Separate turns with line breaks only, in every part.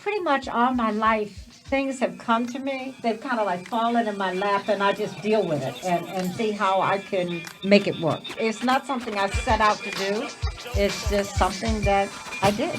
pretty much all my life, things have come to me. They've kind of like fallen in my lap, and I just deal with it and see how I can make it work. It's not something I set out to do. It's just something that I did.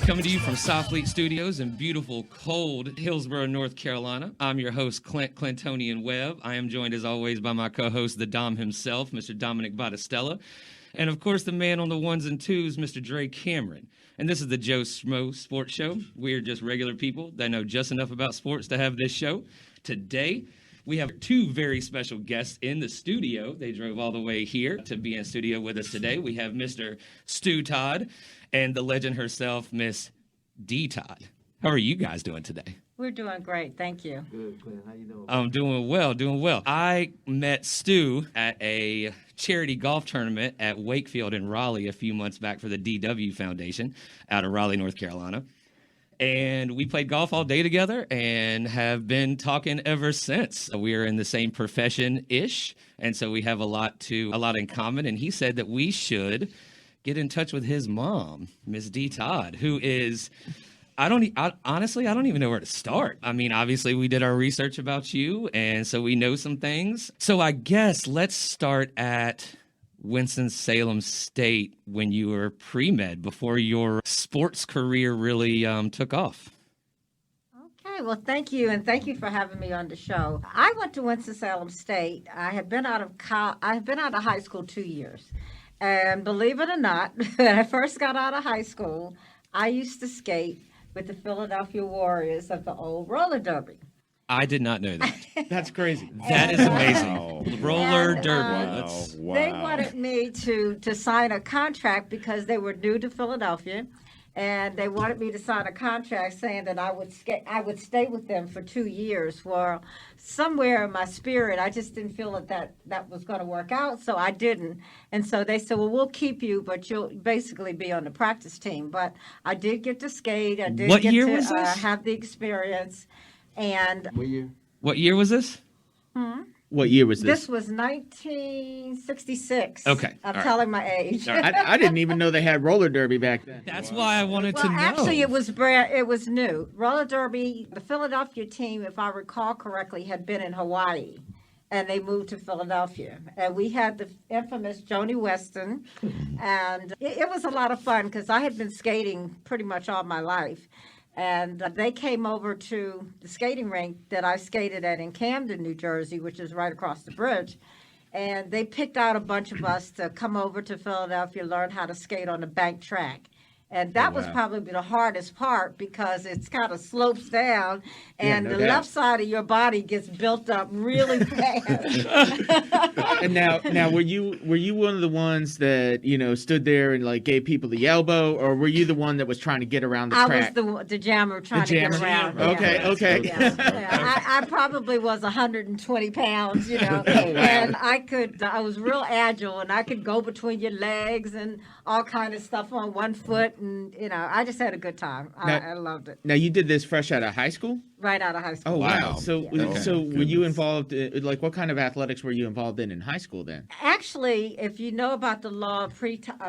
Coming to you from Softfleet Studios in beautiful, cold Hillsborough, North Carolina. I'm your host, Clintonian Webb. I am joined, as always, by my co-host, the Dom himself, Mr. Dominic Battistella. And, of course, the man on the ones and twos, Mr. Dre Cameron. And this is the Joe Schmo Sports Show. We are just regular people that know just enough about sports to have this show. Today, we have two very special guests in the studio. They drove all the way here to be in studio with us today. We have Mr. Stu Todd and the legend herself, Miss Dee Todd. How are you guys doing today?
We're doing great. Thank you.
Good, Clint. How you doing?
I'm doing well. I met Stu at a charity golf tournament at Wakefield in Raleigh a few months back for the DW Foundation out of Raleigh, North Carolina. And we played golf all day together and have been talking ever since. We are in the same profession-ish, and so we have a lot in common. And he said that we should get in touch with his mom, Miss Dee Todd, who is, honestly, I don't even know where to start. I mean, obviously, we did our research about you, and so we know some things. So I guess let's start at Winston-Salem State when you were pre-med, before your sports career really took off.
Okay, well, thank you, and thank you for having me on the show. I went to Winston-Salem State. I had been out of high school 2 years. And believe it or not, when I first got out of high school, I used to skate with the Philadelphia Warriors of the old roller derby.
I did not know that.
That's crazy.
That is amazing.
Wow.
Roller
And,
derby.
Wow.
They wanted me to sign a contract because they were new to Philadelphia, and they wanted me to sign a contract saying that I would stay with them for 2 years. Well, somewhere in my spirit, I just didn't feel that was going to work out, so I didn't. And so they said, well, we'll keep you, but you'll basically be on the practice team. But I did get to skate. I did
What
get
year
to
was this?
have the experience. And
What year?
What year was this?
What year was
this
this?
was 1966.
Okay,
I'm
all right.
telling my age.
I didn't even know they had roller derby back then.
That's why I wanted
Well,
to know.
actually, it was new. Roller derby, the Philadelphia team, if I recall correctly, had been in Hawaii, and they moved to Philadelphia. And we had the infamous Joni Weston, and it was a lot of fun because I had been skating pretty much all my life. And they came over to the skating rink that I skated at in Camden, New Jersey, which is right across the bridge. And they picked out a bunch of us to come over to Philadelphia, learn how to skate on the bank track. And that was probably the hardest part because it's kind of slopes down, and
no
the
doubt.
left side of your body gets built up really fast.
And now, were you one of the ones that stood there and like gave people the elbow, or were you the one that was trying to get around the
I
track?
was the jammer trying to
jammer?
get around.
Okay.
Yeah. I probably was 120 pounds, and I was real agile, and I could go between your legs and all kind of stuff on one foot, and I just had a good time. I loved it.
Now you did this fresh out of high school?
Right out of high school.
Oh wow!
Wow.
So were you involved? Like, what kind of athletics were you involved in high school then?
Actually, if you know about the law of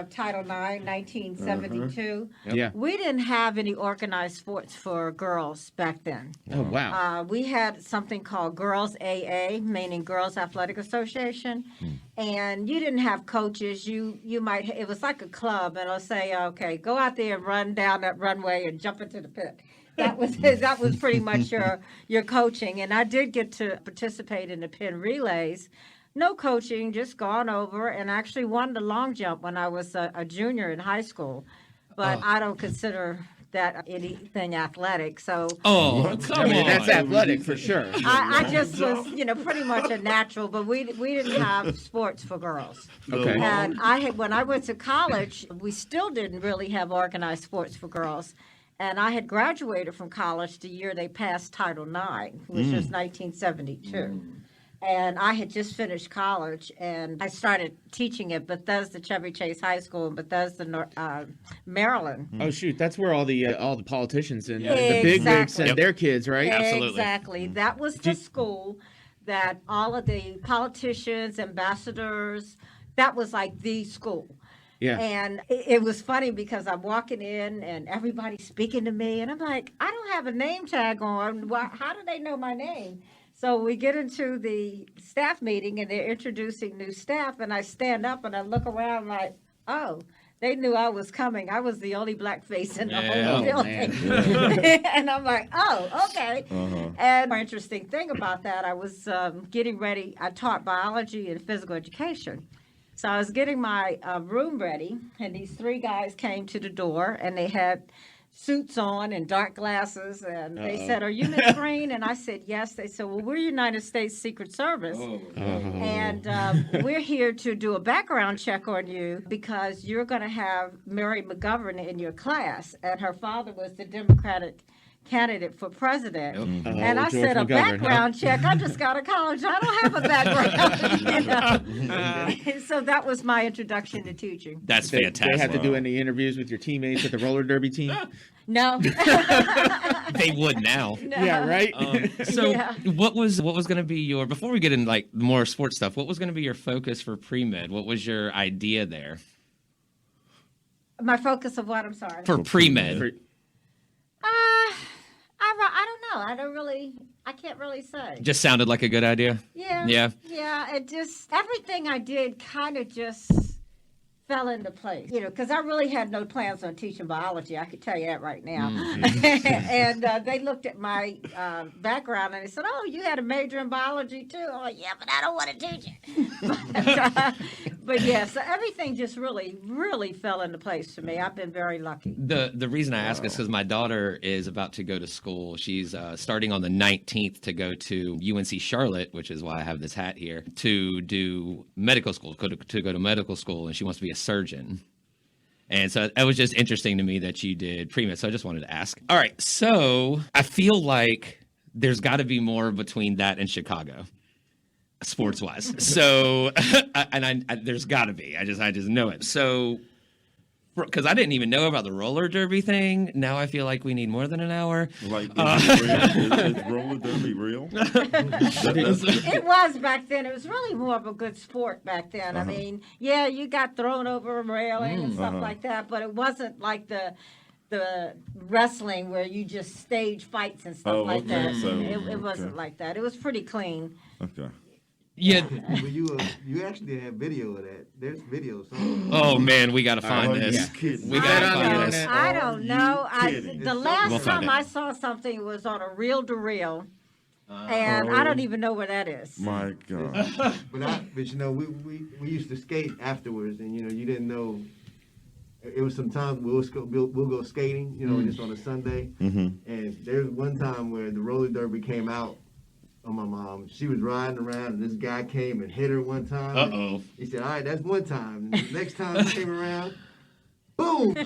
Title IX, 1972,
Yeah.
we didn't have any organized sports for girls back then.
Oh wow!
We had something called Girls AA, meaning Girls Athletic Association, and you didn't have coaches. It was like a club, and I'll say, okay, go out there and run down that runway and jump into the pit. That was pretty much your coaching, and I did get to participate in the pin relays. No coaching, just gone over, and actually won the long jump when I was a junior in high school. But I don't consider that anything athletic. So
come on.
That's athletic for sure.
I just was, pretty much a natural. But we didn't have sports for girls.
Okay.
And when I went to college, we still didn't really have organized sports for girls. And I had graduated from college the year they passed Title IX, which was 1972. And I had just finished college, and I started teaching at Bethesda Chevy Chase High School in Bethesda, Maryland.
Oh shoot, that's where all the politicians and the
Exactly.
big wigs send
Yep.
their kids, right?
Absolutely.
Exactly. That was the school that all of the politicians, ambassadors, that was like the school.
Yeah.
And it was funny because I'm walking in and everybody's speaking to me, and I'm like, I don't have a name tag on. How do they know my name? So we get into the staff meeting, and they're introducing new staff, and I stand up and I look around like, oh, they knew I was coming. I was the only black face in the
Yeah.
whole
Oh,
building.
man.
And I'm like, oh, okay. And the interesting thing about that, I was getting ready. I taught biology and physical education. So I was getting my room ready, and these three guys came to the door, and they had suits on and dark glasses, and they said, "Are you Miss Green?" And I said, "Yes." They said, "Well, we're United States Secret Service, and we're here to do a background check on you because you're going to have Mary McGovern in your class." And her father was the Democratic candidate for president. And I
George
said, "A
McGovern, huh?"
background check? I just got out of college. I don't have a background." You know? So that was my introduction to teaching.
That's
They
fantastic.
had to do any interviews with your teammates at the roller derby team?
No.
They would now.
Yeah, right.
So
Yeah.
what was going to be your, before we get into like more sports stuff, what was going to be your focus for pre-med? What was your idea there
My focus of what? I'm sorry.
for pre-med?
I don't know. I can't really say.
Just sounded like a good idea.
Yeah.
Yeah.
Yeah. It just, everything I did kind of just fell into place, you know, because I really had no plans on teaching biology. I could tell you that right now. And they looked at my background and they said, "Oh, you had a major in biology too?" I'm like, "Yeah, but I don't want to teach it." But yeah, so everything just really, really fell into place for me. I've been very lucky.
The reason I ask is because my daughter is about to go to school. She's starting on the 19th to go to UNC Charlotte, which is why I have this hat here, to do medical school, to go to medical school, and she wants to be a surgeon. And so it was just interesting to me that you did pre-med, so I just wanted to ask. All right, so I feel like there's got to be more between that and Chicago, sports-wise. So, there's got to be. I just know it. So, because I didn't even know about the roller derby thing. Now I feel like we need more than an hour.
Like, is roller derby real?
It was back then. It was really more of a good sport back then. I mean, yeah, you got thrown over a railing and stuff like that, but it wasn't like the wrestling where you just stage fights and stuff like that.
So,
It wasn't like that. It was pretty clean.
Okay.
Yeah.
Well, you actually have video of that. There's videos.
Oh man, we got to find this.
You kidding
We
me?
got to
on the
find
internet.
this.
I don't know.
kidding?
The
We'll
last
find
time
it.
I saw something was on a reel-to-reel, and I don't even know where that is.
My God.
But you know, we used to skate afterwards, and you know, you didn't know. It was sometimes we'll go skating, you know, just on a Sunday. And there's one time where the roller derby came out on my mom. She was riding around, and this guy came and hit her one time.
Uh-oh.
He said, "All right, that's one time." And the next time he came around, boom!
You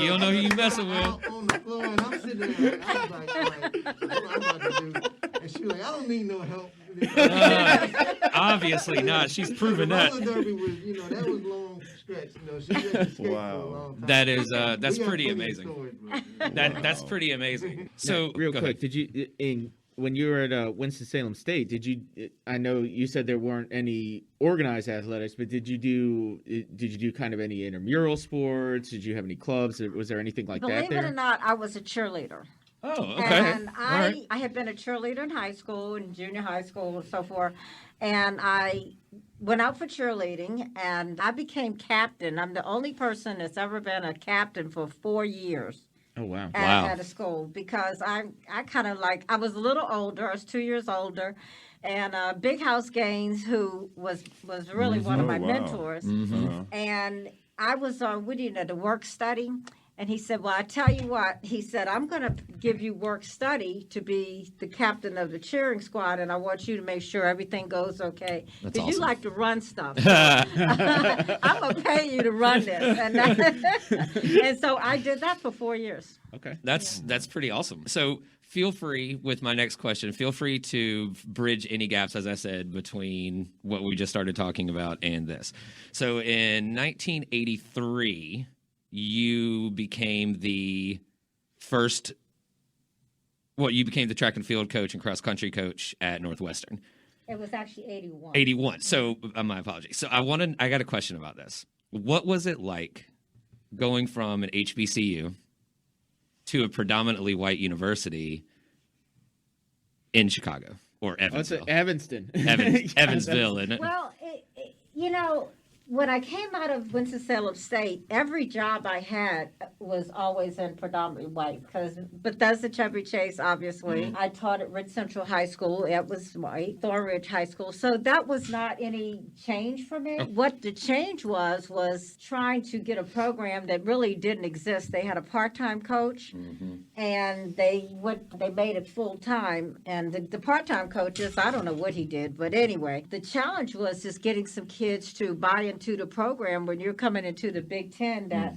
don't know who you messing with.
Out on the floor, and I'm sitting there. I was like, all right, what I'm about to do? And she was like, "I don't need no help."
Obviously not. She's proven
the
that.
roller derby was, you know, that was long stretch. You know, she didn't skate for a long time.
That is that's
We got
pretty
plenty of
amazing.
stories, bro.
That's pretty amazing. So
Real
go
quick,
ahead.
did you when you were at Winston-Salem State? Did you? I know you said there weren't any organized athletics, but did you do kind of any intramural sports? Did you have any clubs? Was there anything like that
Believe it or
there?
not, I was a cheerleader.
Oh, okay.
And
All right.
I had been a cheerleader in high school and junior high school and so forth. And I went out for cheerleading and I became captain. I'm the only person that's ever been a captain for 4 years
Oh wow!
at a school because I kind of like, I was a little older. I was 2 years older. And Big House Gaines, who was really one of my
Oh, wow.
mentors. And I was on, the work study. And he said, well, I tell you what, he said, I'm going to give you work study to be the captain of the cheering squad, and I want you to make sure everything goes okay.
That's
Because you
awesome.
like to run stuff. So I'm going to pay you to run this. And so I did that for 4 years.
Okay.
That's pretty awesome. So feel free with my next question. Feel free to bridge any gaps, as I said, between what we just started talking about and this. So in 1983, you became the first. Well, you became the track and field coach and cross country coach at Northwestern.
It was actually 81.
81. So my apologies. So I got a question about this. What was it like going from an HBCU to a predominantly white university in Chicago or Evansville?
Evanston.
Evansville, isn't it?
Well, when I came out of Winston-Salem State, every job I had was always in predominantly white. Because Bethesda Chevy Chase, obviously. I taught at Ridge Central High School. It was white. Thornridge High School. So that was not any change for me. What the change was trying to get a program that really didn't exist. They had a part-time coach, and they made it full-time. And the part-time coaches, I don't know what he did, but anyway, the challenge was just getting some kids to buy into the program when you're coming into the Big Ten, that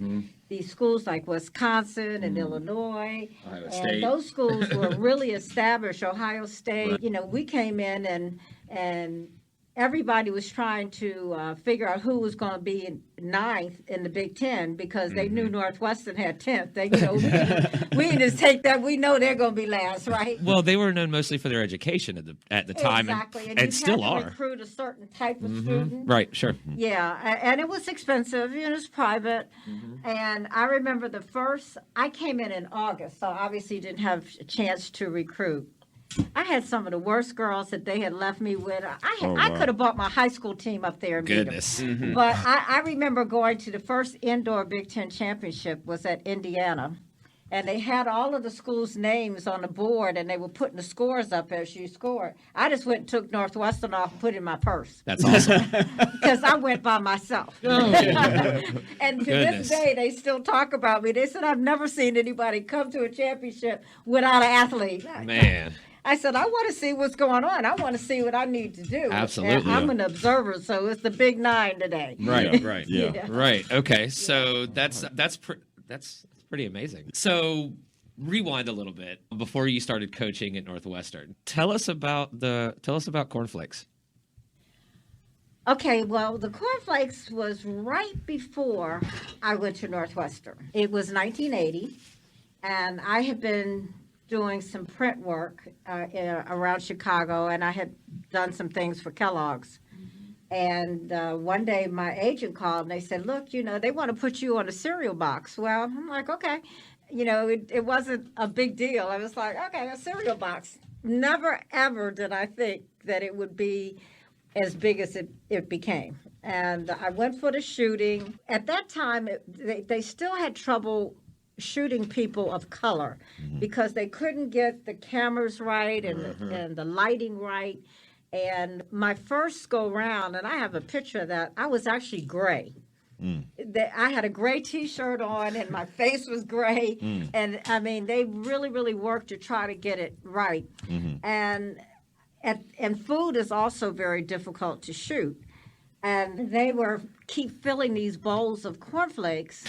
these schools like Wisconsin and Illinois,
Ohio
and
State.
those schools were really established. Ohio State, we came in and everybody was trying to figure out who was going to be in ninth in the Big Ten, because they knew Northwestern had 10th. They, we can just take that. We know they're going to be last, right?
Well, they were known mostly for their education at the time,
Exactly,
and
you
still
had to
are.
recruit a certain type of student.
Right, sure.
Yeah, and it was expensive. It was private. And I remember I came in August, so obviously didn't have a chance to recruit. I had some of the worst girls that they had left me with. I could have bought my high school team up there and beat them.
Goodness.
But I remember going to the first indoor Big Ten championship was at Indiana. And they had all of the schools' names on the board, and they were putting the scores up as you scored. I just went and took Northwestern off and put it in my purse,
That's awesome.
because I went by myself. And to
Goodness.
this day, they still talk about me. They said, I've never seen anybody come to a championship without an athlete.
Man.
I said, I want to see what's going on. I want to see what I need to do.
Absolutely.
And I'm an observer, so it's the big 9 today.
Right.
Right.
Yeah.
Right. Okay. So that's pretty amazing. So rewind a little bit before you started coaching at Northwestern. Tell us about Corn Flakes.
Okay, well, the Corn Flakes was right before I went to Northwestern. It was 1980, and I had been doing some print work around Chicago, and I had done some things for Kellogg's. And one day my agent called and they said, look, they want to put you on a cereal box. Well, I'm like, okay. It wasn't a big deal. I was like, okay, a cereal box. Never, ever did I think that it would be as big as it became. And I went for the shooting. At that time, they still had trouble shooting people of color because they couldn't get the cameras right and the lighting right. And my first go round, and I have a picture of that, I was actually gray. I had a gray T-shirt on, and my face was gray. And, I mean, they really, really worked to try to get it right. And food is also very difficult to shoot. And they were keep filling these bowls of cornflakes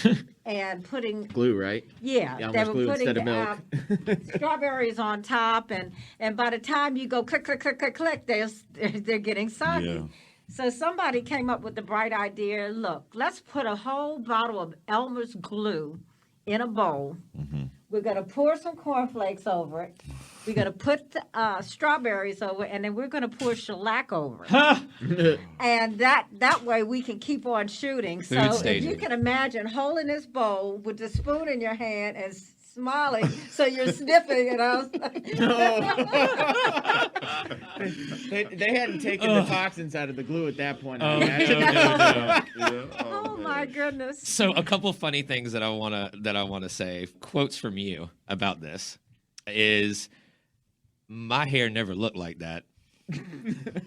and putting
Glue, right?
yeah,
Yeah,
they
almost
were
glue
putting
instead of milk.
strawberries on top, and by the time you go click, click, click, click, click, they're getting soggy.
Yeah.
So somebody came up with the bright idea, look, let's put a whole bottle of Elmer's glue in a bowl. We're going to pour some cornflakes over it. We're going to put strawberries over it, and then we're going to pour shellac over it. And that way we can keep on shooting. So if
staging.
you can imagine holding this bowl with the spoon in your hand and smiling, so you're sniffing, and I was like,
They hadn't taken the toxins out of the glue at that point. I
Oh,
imagine.
Yeah.
oh my goodness.
So a couple funny things that I wanna say, quotes from you about this is, my hair never looked like that.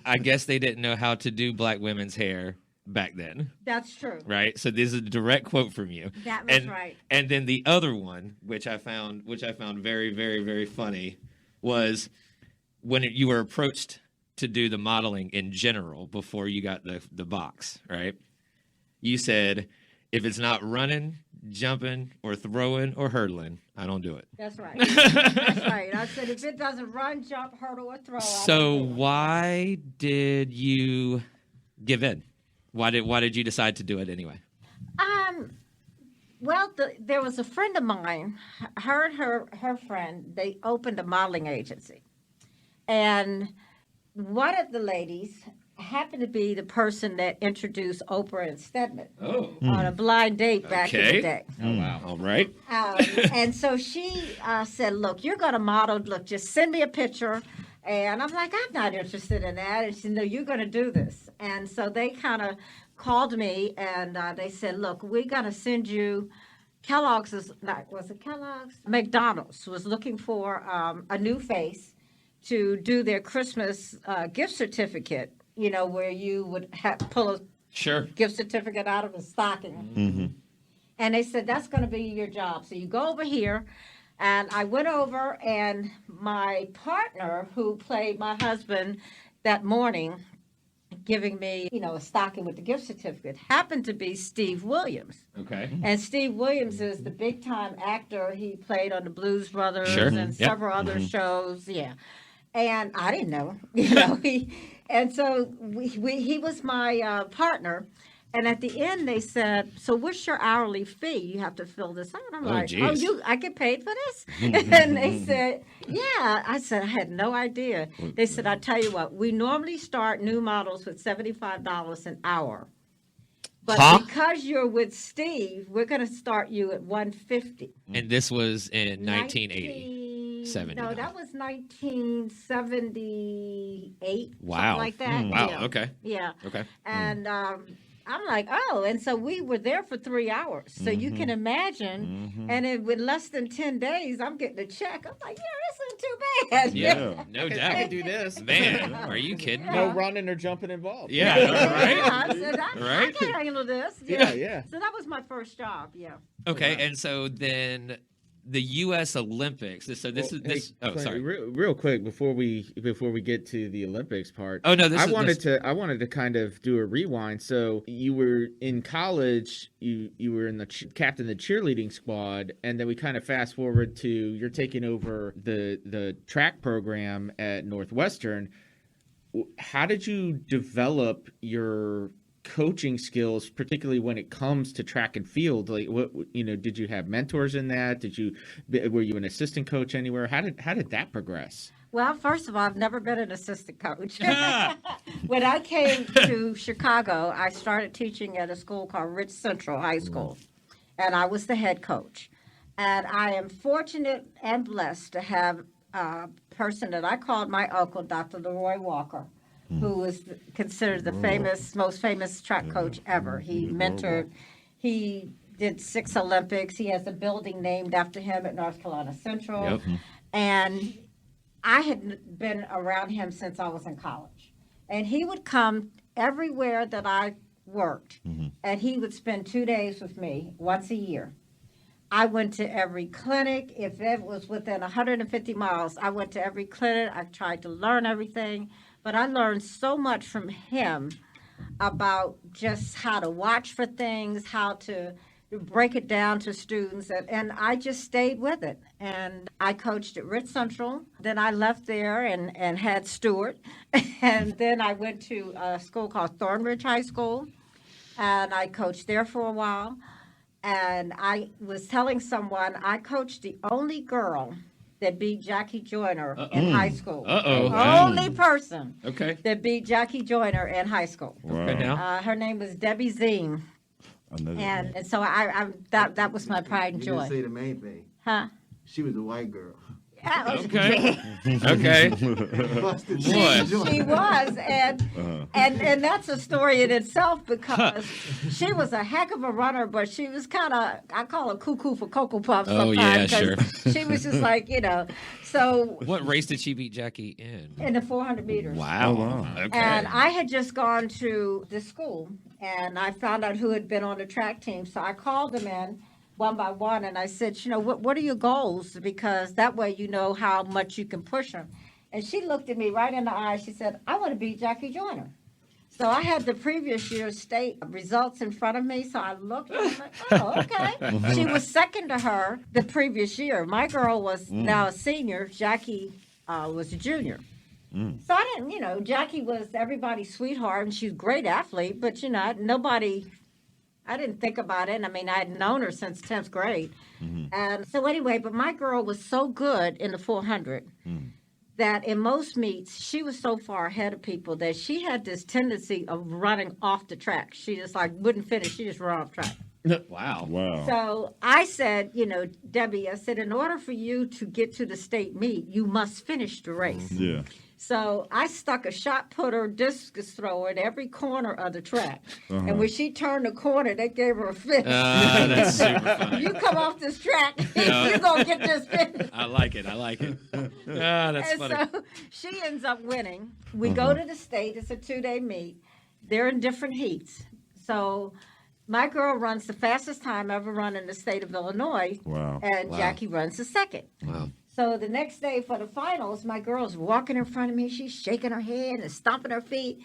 I guess they didn't know how to do black women's hair back then,
That's true.
right? So this is a direct quote from you.
That was
and,
right.
And then the other one, which I found very, very, very funny, was when you were approached to do the modeling in general before you got the box, right? You said, if it's not running, jumping, or throwing, or hurdling, I don't do it.
That's right. That's right. I said, if it doesn't run, jump, hurdle, or throw, I
So
don't do it.
why did you give in? Why did you decide to do it anyway?
Well, there was a friend of mine, her and her friend, they opened a modeling agency. And one of the ladies happened to be the person that introduced Oprah and Stedman on a blind date back in the day.
Oh, wow. All right.
And so she said, look, you're going to model. Look, just send me a picture. And I'm like, I'm not interested in that. And she said, no, you're going to do this. And so they kind of called me and they said, look, we're going to send you. Was it Kellogg's? McDonald's was looking for a new face to do their Christmas gift certificate, where you would pull a gift certificate out of a stocking.
Mm-hmm.
And they said, that's going to be your job. So you go over here. And I went over, and my partner, who played my husband that morning, giving me, a stocking with the gift certificate, happened to be Steve Williams.
Okay.
And Steve Williams is the big-time actor. He played on the Blues Brothers and several other shows. Yeah. And I didn't know, he was my partner. And at the end, they said, so what's your hourly fee? You have to fill this out. I'm like,
geez.
I get paid for this? And they said, yeah. I said, I had no idea. They said, I tell you what, we normally start new models with $75 an hour. But because you're with Steve, we're going to start you at $150.
And this was in 1980. 70.
No, that was 1978.
Wow.
Something like that.
Wow.
Yeah.
Okay.
Yeah.
Okay.
And I'm like, oh, and so we were there for 3 hours. So you can imagine, and in less than 10 days, I'm getting a check. I'm like, this isn't too bad.
Yeah. No
I
doubt.
can do this.
Man, are you kidding me?
No running or jumping involved.
Yeah. Right.
I said, I
Right?
can handle this.
Yeah.
So that was my first job. Yeah.
Okay. And so then the U.S. Olympics. So this
Hey,
Oh,
Clint,
sorry.
Real quick before we get to the Olympics part.
Oh no.
I wanted to kind of do a rewind. So you were in college. You were in the captain of the cheerleading squad, and then we kind of fast forward to you're taking over the track program at Northwestern. How did you develop your coaching skills, particularly when it comes to track and field? Like, what did you have mentors in that? Were you an assistant coach anywhere? How did that progress?
Well, first of all, I've never been an assistant coach. When I came to Chicago, I started teaching at a school called Rich Central High School, and I was the head coach. And I am fortunate and blessed to have a person that I called my uncle, Dr. Leroy Walker, who was considered the most famous track coach ever. He mentored, he did 6 Olympics. He has a building named after him at North Carolina Central.
Yep.
And I had been around him since I was in college. And he would come everywhere that I worked, and he would spend 2 days with me once a year. I went to every clinic. If it was within 150 miles, I went to every clinic. I tried to learn everything. But I learned so much from him about just how to watch for things, how to break it down to students, and I just stayed with it. And I coached at Rich Central. Then I left there and had Stewart. And then I went to a school called Thornridge High School, and I coached there for a while. And I was telling someone I coached the only girl that beat Jackie Joyner in high school. Only person that beat Jackie Joyner in high school.
Wow.
Good now.
Her name was Debbie Zine. And so that was my pride and
You didn't
joy.
say the main thing.
Huh?
She was a white girl.
Okay. Okay.
Busted
Boy.
joint.
She was, and that's a story in itself because she was a heck of a runner, but she was kind of, I call her cuckoo for Cocoa Puffs
Oh, yeah,
sometimes. 'Cause she was just like, so
What race did she beat Jackie in?
in the 400 meters.
Wow.
Oh, wow.
Okay.
And I had just gone to the school and I found out who had been on the track team. So I called them in one by one and I said, what are your goals? Because that way you know how much you can push them. And she looked at me right in the eye. She said, I want to beat Jackie Joyner. So I had the previous year's state results in front of me. So I looked and I'm like, oh, okay. She was second to her the previous year. My girl was now a senior. Jackie was a junior. So I didn't, Jackie was everybody's sweetheart and she's a great athlete, but, I didn't think about it. I mean, I had known her since 10th grade. And so anyway, but my girl was so good in the 400 that in most meets, she was so far ahead of people that she had this tendency of running off the track. She just wouldn't finish. She just ran off track.
Wow.
Wow.
So I said, Debbie, I said, in order for you to get to the state meet, you must finish the race.
Yeah.
So I stuck a shot putter, discus thrower at every corner of the track. And when she turned the corner, they gave her a finish.
That's super fun.
You come off this track, you're going to get this finish.
I like it. That's
And
funny.
so she ends up winning. We go to the state. It's a 2-day meet. They're in different heats. So my girl runs the fastest time ever run in the state of Illinois.
Wow.
And
Wow.
Jackie runs the second.
Wow.
So the next day for the finals, my girl's walking in front of me. She's shaking her head and stomping her feet.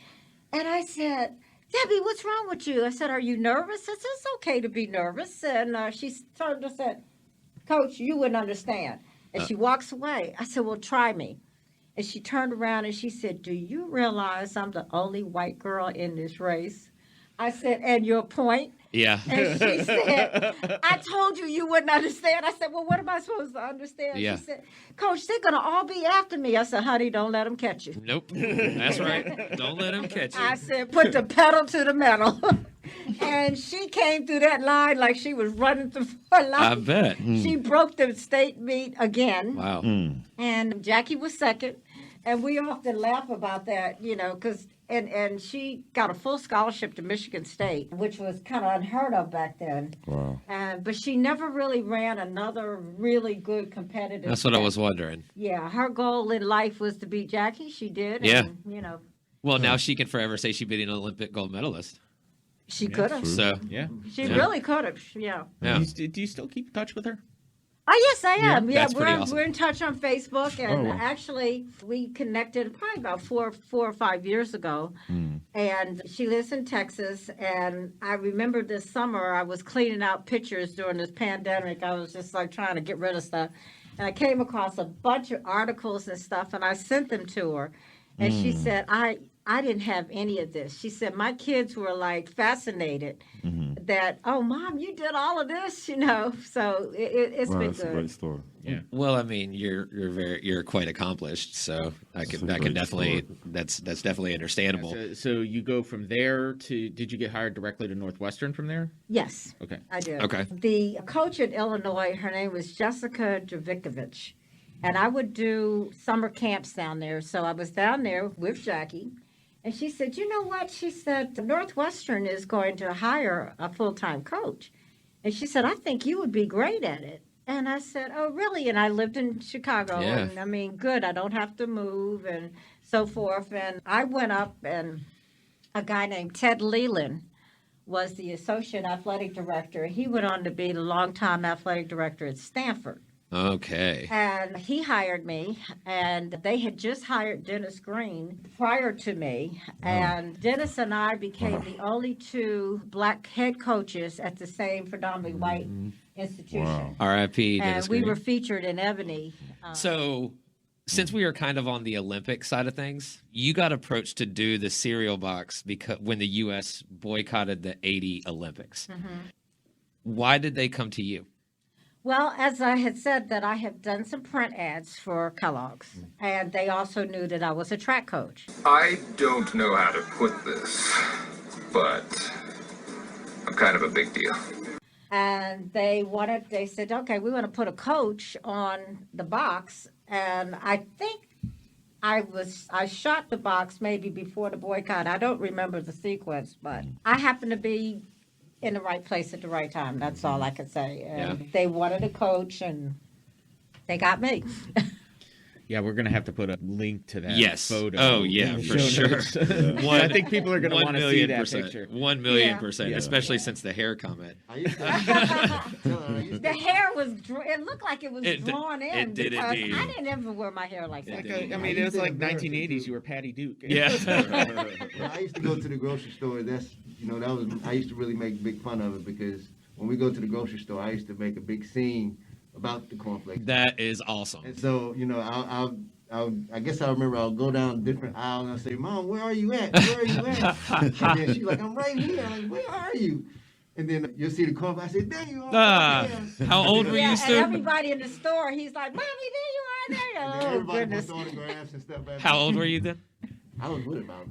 And I said, Debbie, what's wrong with you? I said, are you nervous? I said, it's okay to be nervous. And she turned and said, Coach, you wouldn't understand. And she walks away. I said, well, try me. And she turned around and she said, do you realize I'm the only white girl in this race? I said, and your point?
Yeah.
And she said, I told you wouldn't understand. I said, well, what am I supposed to understand?
Yeah.
She said, Coach, they're going to all be after me. I said, honey, don't let them catch you.
Nope. That's right. Don't let him catch you.
I said, put the pedal to the metal. And she came through that line like she was running through her life.
I bet.
She broke the state meet again.
Wow.
And Jackie was second. And we often laugh about that, because and she got a full scholarship to Michigan State, which was kind of unheard of back then.
Wow.
But she never really ran another really good competitive.
That's what I
event.
was wondering.
Yeah, her goal in life was to beat Jackie. She did.
Yeah.
And,
Well, now she can forever say she beat an Olympic gold medalist.
she could have.
So,
Yeah.
She
Yeah.
really could have. Yeah.
yeah.
Do you still keep in touch with her?
Oh, yes, I am. Yeah,
That's pretty awesome.
we're in touch on Facebook, and
Oh, wow.
actually, we connected probably about four or 5 years ago. And she lives in Texas, and I remember this summer I was cleaning out pictures during this pandemic. I was just trying to get rid of stuff, and I came across a bunch of articles and stuff, and I sent them to her, and she said, I didn't have any of this. She said, my kids were fascinated that, oh, Mom, you did all of this, So it's
Wow,
been
that's a
good.
great story.
Yeah.
Well, I mean, you're quite accomplished, so I can definitely that's definitely understandable.
So you go from there to, did you get hired directly to Northwestern from there?
Yes,
Okay.
I did.
Okay.
The coach in Illinois, her name was Jessica Dravikovich, and I would do summer camps down there. So I was down there with Jackie. And she said, you know what? She said, Northwestern is going to hire a full-time coach. And she said, I think you would be great at it. And I said, oh, really? And I lived in Chicago.
Yeah.
And I mean, good. I don't have to move and so forth. And I went up, and a guy named Ted Leland was the associate athletic director. He went on to be the longtime athletic director at Stanford.
Okay.
And he hired me, and they had just hired Dennis Green prior to me. And Dennis and I became the only two black head coaches at the same predominantly white institution.
Wow.
R.I.P.
And
Dennis
we
Green.
were featured in Ebony.
So, since we are kind of on the Olympic side of things, you got approached to do the cereal box because when the U.S. boycotted the '80 Olympics. Why did they come to you?
Well, as I had said, that I have done some print ads for Kellogg's, and they also knew that I was a track coach.
I don't know how to put this, but I'm kind of a big deal.
And they said, okay, we want to put a coach on the box. and I think I shot the box maybe before the boycott. I don't remember the sequence, but I happened to be in the right place at the right time. That's all I could say. And they wanted a coach, and they got me.
Yeah, we're gonna have to put a link to that
Yes.
photo.
Oh, yeah,
in the
for
show
sure.
notes. I think people are gonna want to see that
1,000,000%.
picture.
1,000,000%,
Yeah.
especially since the hair comment.
I used to, I used
The
to-
hair was, it looked like it was
It d-
drawn in.
it did
because
indeed.
I didn't ever wear my hair like that.
did.
I mean, it was like 1980s. You were Patty Duke.
Yeah.
I used to go to the grocery store. I used to really make big fun of it because when we go to the grocery store, I used to make a big scene about the Corn Flakes.
That is awesome.
And so, I guess I remember I'll go down different aisles and I'll say, Mom, where are you at? Where are you at? And then she's like, I'm right here. I'm like, where are you? And then you'll see the Corn Flakes. I say, there you are.
Ah,
Yeah.
how old were
Yeah,
you,
and
Stu?
everybody in the store, he's like, Mommy, there you are,
And then
there. Oh,
everybody
goodness.
wants autographs and stuff. Like
How old were you then?
I was what about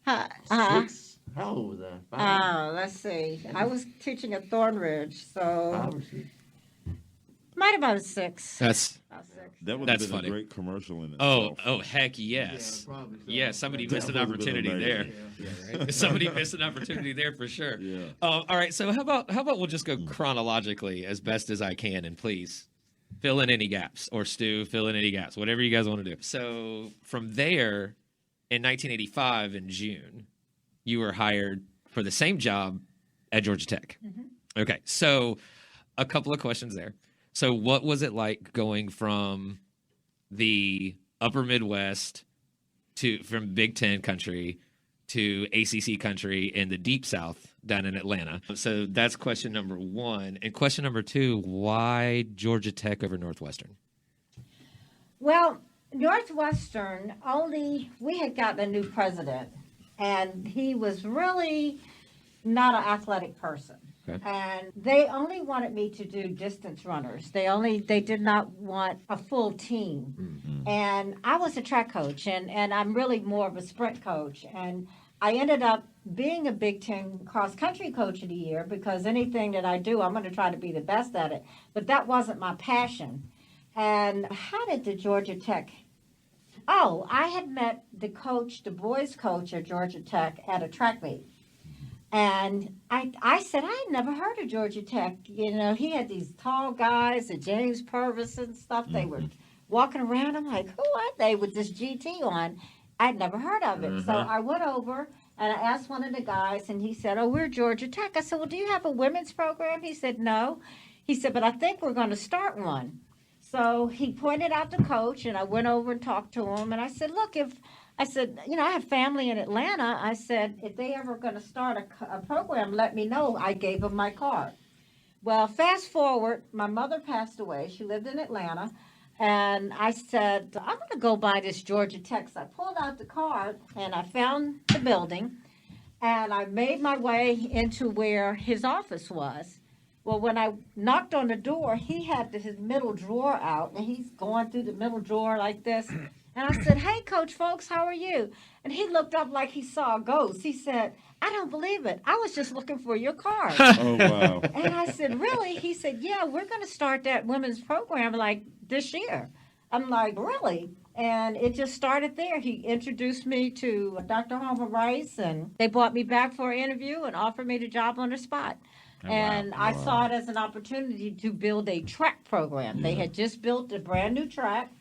Uh-huh.
6? How old was I? 5?
Let's see. I was teaching at Thornridge, so
5 or 6?
might have been 6.
That's
About 6.
That would
That's
have been
funny.
a great commercial in
oh
itself.
heck yes.
Yeah, probably so.
Yeah, somebody
That
missed an
would've been
opportunity there.
amazing.
Somebody missed an opportunity there for sure.
Yeah.
All right, so how about we'll just go chronologically as best as I can, and please fill in any gaps, or Stu, fill in any gaps, whatever you guys want to do. So from there, in 1985 in June, you were hired for the same job at Georgia Tech. Okay, so a couple of questions there. So what was it like going from the upper Midwest from Big Ten country to ACC country in the deep South down in Atlanta? So that's question number one. And question number two, why Georgia Tech over Northwestern?
Well, Northwestern we had gotten a new president, and he was really not an athletic person.
Okay.
And they only wanted me to do distance runners. They did not want a full team. And I was a track coach, and I'm really more of a sprint coach. And I ended up being a Big Ten cross-country coach of the year because anything that I do, I'm going to try to be the best at it. But that wasn't my passion. And how did the Georgia Tech... Oh, I had met the boys coach at Georgia Tech at a track meet. And I said, I had never heard of Georgia Tech. He had these tall guys, the James Purvis and stuff. They were walking around. I'm like, who are they with this GT on? I'd never heard of it. So I went over and I asked one of the guys, and he said, oh, we're Georgia Tech. I said, well, do you have a women's program? He said, no. He said, but I think we're going to start one. So he pointed out the coach, and I went over and talked to him. And I said, look, I have family in Atlanta. I said, if they ever going to start a program, let me know. I gave him my card. Well, fast forward, my mother passed away. She lived in Atlanta. And I said, I'm going to go by this Georgia Tech. So I pulled out the card, and I found the building. And I made my way into where his office was. Well, when I knocked on the door, he had his middle drawer out, and he's going through the middle drawer like this. And I said, hey, Coach Folks, how are you? And he looked up like he saw a ghost. He said, I don't believe it. I was just looking for your card.
Oh, wow.
And I said, really? He said, yeah, we're going to start that women's program like this year. I'm like, really? And it just started there. He introduced me to Dr. Homer Rice, and they brought me back for an interview and offered me the job on the spot. And I saw it as an opportunity to build a track program. They had just built a brand new track.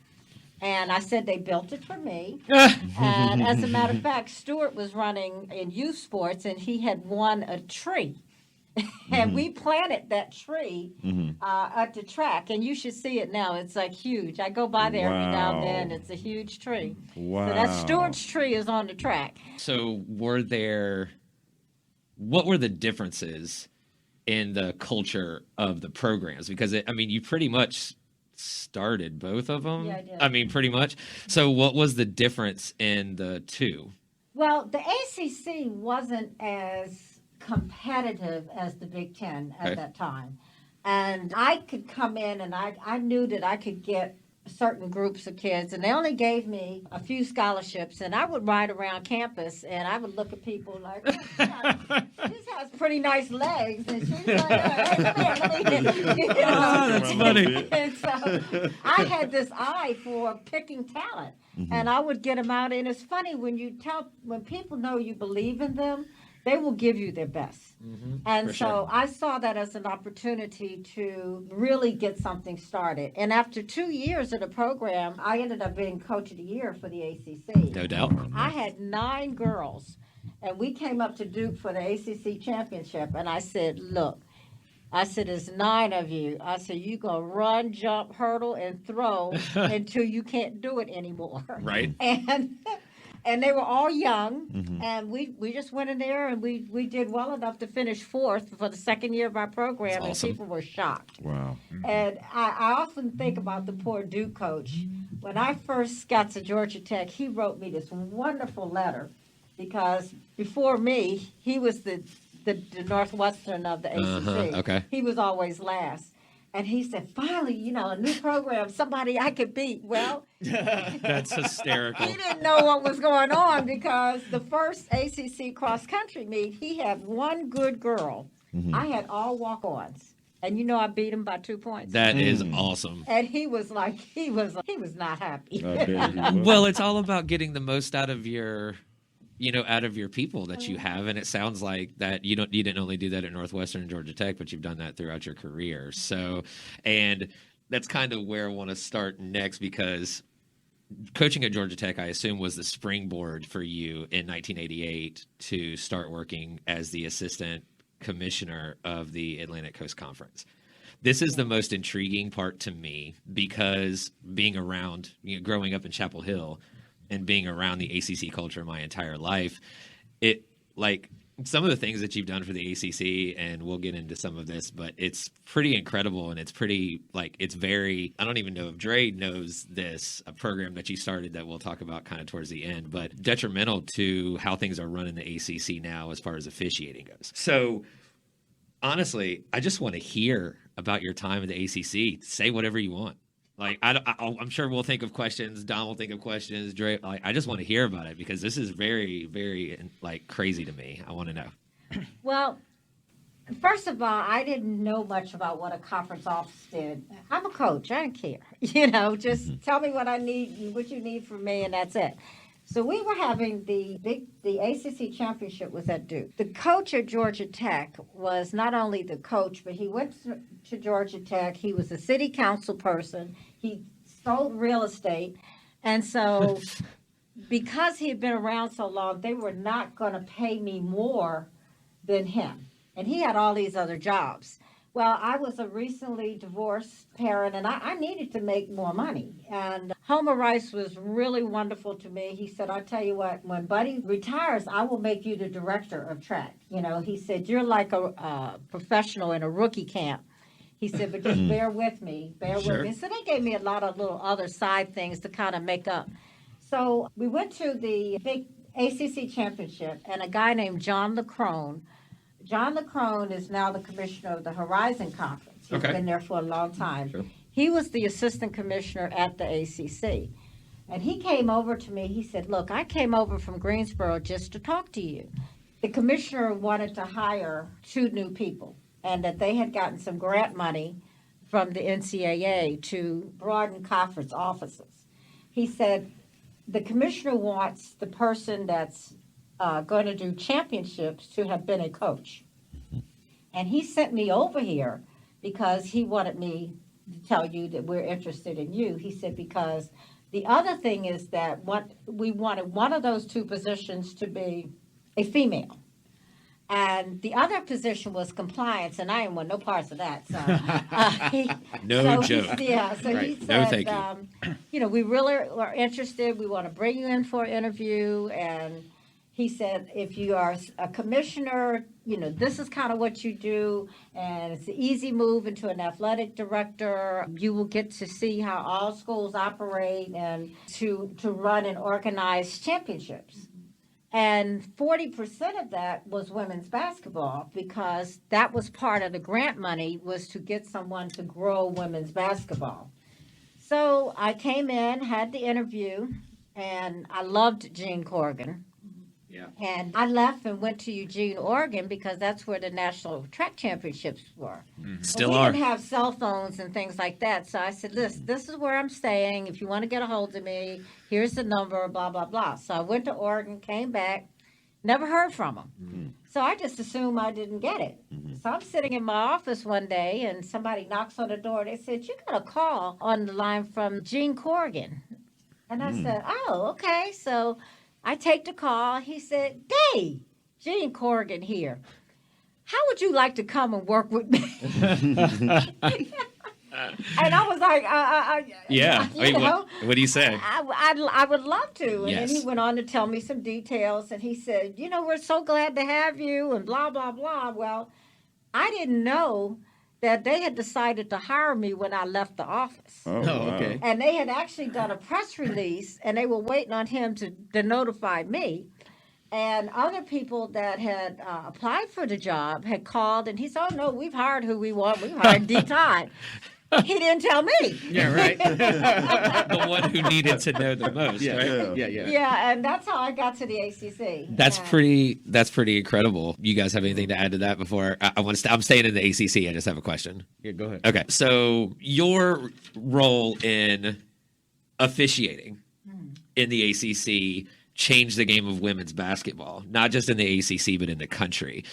And I said they built it for me. And as a matter of fact, Stuart was running in youth sports, and he had won a tree. And we planted that tree at the track. And you should see it now. It's like huge. I go by there every now and then. It's a huge tree.
Wow.
So that Stuart's tree is on the track.
So what were the differences in the culture of the programs? Because, you pretty much started both of them.
Yeah, I did.
Pretty much. So what was the difference in the two?
Well, the ACC wasn't as competitive as the Big Ten at
Okay.
that time. And I could come in and I knew that I could get certain groups of kids, and they only gave me a few scholarships, and I would ride around campus and I would look at people like, she has pretty nice legs, and she's like,
that's funny.
And so I had this eye for picking talent, and I would get them out, and it's funny when people know you believe in them, they will give you their best. And
For
so
sure.
I saw that as an opportunity to really get something started. And after 2 years of the program, I ended up being coach of the year for the ACC.
No doubt.
I had 9 girls, and we came up to Duke for the ACC championship. And I said, look, there's 9 of you. I said, you go run, jump, hurdle, and throw until you can't do it anymore.
Right.
And they were all young, and we just went in there and we did well enough to finish 4th for the second year of our program,
That's awesome.
and people were shocked.
Wow.
And I often think about the poor Duke coach. When I first got to Georgia Tech, he wrote me this wonderful letter because before me, he was the Northwestern of the ACC.
Okay.
He was always last. And he said, finally, a new program, somebody I could beat. Well,
That's hysterical.
he didn't know what was going on because the first ACC cross-country meet, he had one good girl. I had all walk-ons. And I beat him by 2 points.
That is awesome.
And he was like, he was not happy.
I bet you will.
Well, it's all about getting the most out of your people that you have, and it sounds like that you didn't only do that at Northwestern and Georgia Tech, but you've done that throughout your career. So, and that's kind of where I want to start next, because coaching at Georgia Tech, I assume, was the springboard for you in 1988 to start working as the assistant commissioner of the Atlantic Coast Conference. This is the most intriguing part to me because being around, growing up in Chapel Hill, and being around the ACC culture my entire life, some of the things that you've done for the ACC, and we'll get into some of this, but it's pretty incredible, and it's pretty, it's very, I don't even know if Dre knows this, a program that you started that we'll talk about kind of towards the end, but detrimental to how things are run in the ACC now as far as officiating goes. So, honestly, I just want to hear about your time at the ACC. Say whatever you want. I'm sure we'll think of questions. Don will think of questions. Dre, I just want to hear about it because this is very, very crazy to me. I want to know.
Well, first of all, I didn't know much about what a conference office did. I'm a coach. I don't care. Just tell me what I need, what you need from me, and that's it. So we were having the ACC championship was at Duke. The coach at Georgia Tech was not only the coach, but he went to Georgia Tech. He was a city council person. He sold real estate. And so because he had been around so long, they were not going to pay me more than him. And he had all these other jobs. Well, I was a recently divorced parent, and I needed to make more money. And Homer Rice was really wonderful to me. He said, I'll tell you what, when Buddy retires, I will make you the director of track. He said, you're like a professional in a rookie camp. He said, but just bear with me,
Sure.
So they gave me a lot of little other side things to kind of make up. So we went to the big ACC championship, and a guy named John LeCrone is now the commissioner of the Horizon Conference. He's
Okay.
been there for a long time.
Sure.
He was the assistant commissioner at the ACC. And he came over to me. He said, look, I came over from Greensboro just to talk to you. The commissioner wanted to hire 2 new people, and that they had gotten some grant money from the NCAA to broaden conference offices. He said, the commissioner wants the person that's going to do championships to have been a coach. And he sent me over here because he wanted me to tell you that we're interested in you. He said, because the other thing is that we wanted one of those 2 positions to be a female. And the other position was compliance, and I didn't want no parts of that. So,
No joke.
He
Right.
said,
No, thank you.
we really are interested. We want to bring you in for an interview. And he said, if you are a commissioner, this is kind of what you do, and it's an easy move into an athletic director. You will get to see how all schools operate and to run and organize championships. And 40% of that was women's basketball, because that was part of the grant money, was to get someone to grow women's basketball. So I came in, had the interview, and I loved Gene Corrigan.
Yeah.
And I left and went to Eugene, Oregon, because that's where the national track championships were.
Still
we
are.
didn't have cell phones and things like that. So I said, this is where I'm staying. If you want to get a hold of me, here's the number, blah, blah, blah. So I went to Oregon, came back, never heard from him. So I just assumed I didn't get it. So I'm sitting in my office one day, and somebody knocks on the door. They said, you got a call on the line from Gene Corrigan. And I said, oh, okay. So I take the call. He said, Dee, Gene Corrigan here. How would you like to come and work with me? And I was like,
Yeah.
you know,
what do you say?
I would love to. And
Yes.
then he went on to tell me some details. And he said, we're so glad to have you and blah, blah, blah. Well, I didn't know that they had decided to hire me when I left the office.
Oh,
Oh,
wow.
okay.
And they had actually done a press release, and they were waiting on him to notify me. And other people that had applied for the job had called, and he said, oh, no, we've hired who we want. We've hired Dee Todd. He didn't tell me.
Yeah, right.
The one who needed to know the most,
Yeah,
right?
yeah, yeah.
Yeah, and that's how I got to the ACC.
That's
And-
pretty incredible. You guys have anything to add to that before I'm staying in the ACC. I just have a question.
Yeah, go ahead.
Okay, so your role in officiating in the ACC changed the game of women's basketball, not just in the ACC but in the country.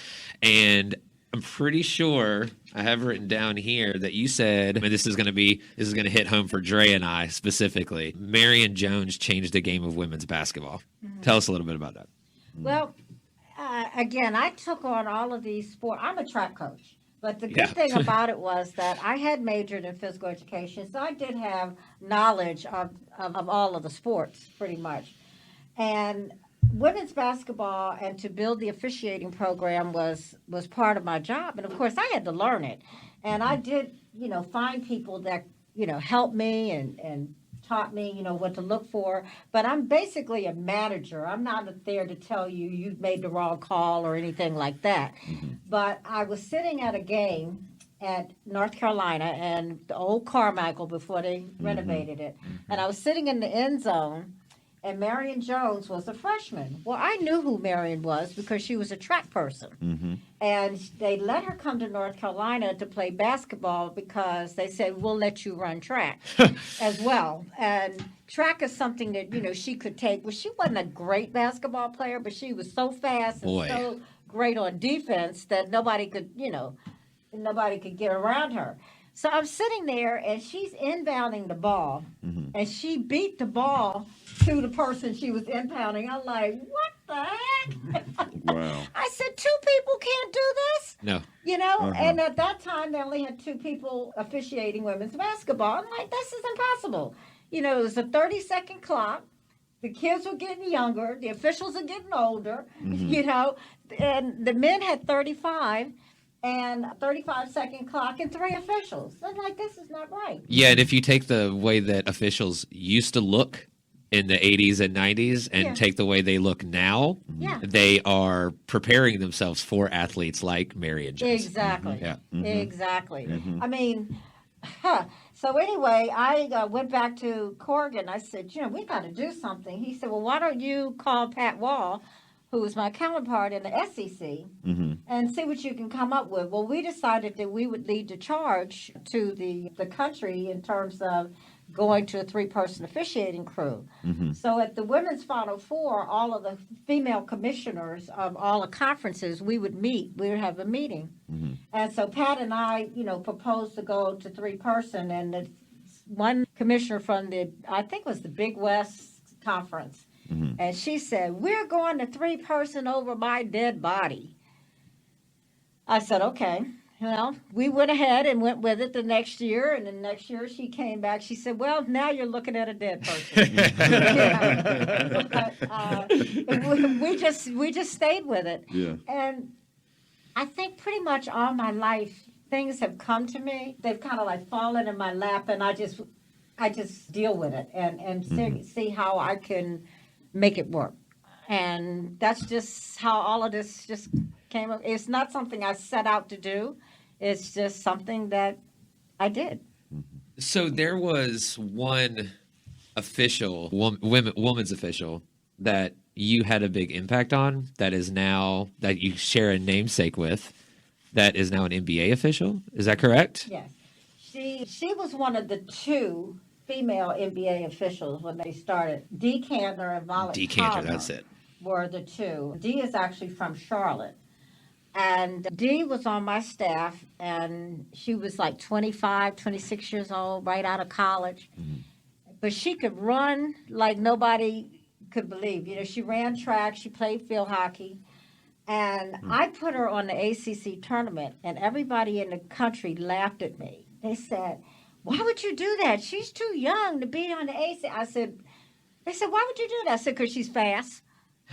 And I'm pretty sure I have written down here that you said, and this is going to hit home for Dre and I specifically. Marion Jones changed the game of women's basketball. Tell us a little bit about that.
Well, again, I took on all of these sports. I'm a track coach. But the good
Yeah.
thing about it was that I had majored in physical education, so I did have knowledge of all of the sports, pretty much. And women's basketball and to build the officiating program was part of my job. And, of course, I had to learn it. And I did, find people that, helped me and taught me, what to look for. But I'm basically a manager. I'm not there to tell you you've made the wrong call or anything like that. But I was sitting at a game at North Carolina and the old Carmichael before they renovated it. And I was sitting in the end zone, and Marion Jones was a freshman. Well, I knew who Marion was because she was a track person. And they let her come to North Carolina to play basketball because they said, we'll let you run track as well. And track is something that, she could take. Well, she wasn't a great basketball player, but she was so fast and
Boy.
so great on defense that nobody could get around her. So I'm sitting there, and she's inbounding the ball, and she beat the ball to the person she was inbounding. I'm like, what the heck?
Wow.
I said, 2 people can't do this?
No.
And at that time, they only had 2 people officiating women's basketball. I'm like, this is impossible. It was a 30-second clock. The kids were getting younger. The officials are getting older, and the men had 35 and a 35-second clock and 3 officials. I'm like, this is not right.
Yeah, and if you take the way that officials used to look in the 80s and 90s and
Yeah.
take the way they look now,
Yeah.
they are preparing themselves for athletes like Marion Jones.
Exactly.
Yeah.
Exactly. I mean, so anyway, I went back to Corrigan. I said, we got to do something. He said, well, why don't you call Pat Wall, who is my counterpart in the SEC, and see what you can come up with. Well, we decided that we would lead the charge to the country in terms of going to a 3-person officiating crew. So at the women's Final Four, all of the female commissioners of all the conferences, we would have a meeting. And so Pat and I, proposed to go to 3-person, and the one commissioner from I think it was the Big West Conference, and she said, we're going to 3-person over my dead body. I said, okay. Well, we went ahead and went with it the next year, and the next year she came back. She said, well, now you're looking at a dead person. But, we just stayed with it.
Yeah.
And I think pretty much all my life, things have come to me. They've kind of like fallen in my lap, and I just deal with it and see how I can make it work. And that's just how all of this just came up. It's not something I set out to do. It's just something that I did.
So there was one official, woman's official, that you had a big impact on, that is now, that you share a namesake with, that is now an NBA official. Is that correct?
Yes. She was one of the 2 female NBA officials when they started. Dee Cantor and Violet
Dee Cantor,
Palmer
that's it.
were the 2. Dee is actually from Charlotte. And Dee was on my staff, and she was like 25, 26 years old, right out of college. But she could run like nobody could believe. You know, she ran track, she played field hockey. And I put her on the ACC tournament, and everybody in the country laughed at me. They said, "Why would you do that? She's too young to be on the ACC." They said, "Why would you do that?" I said, "Because she's fast."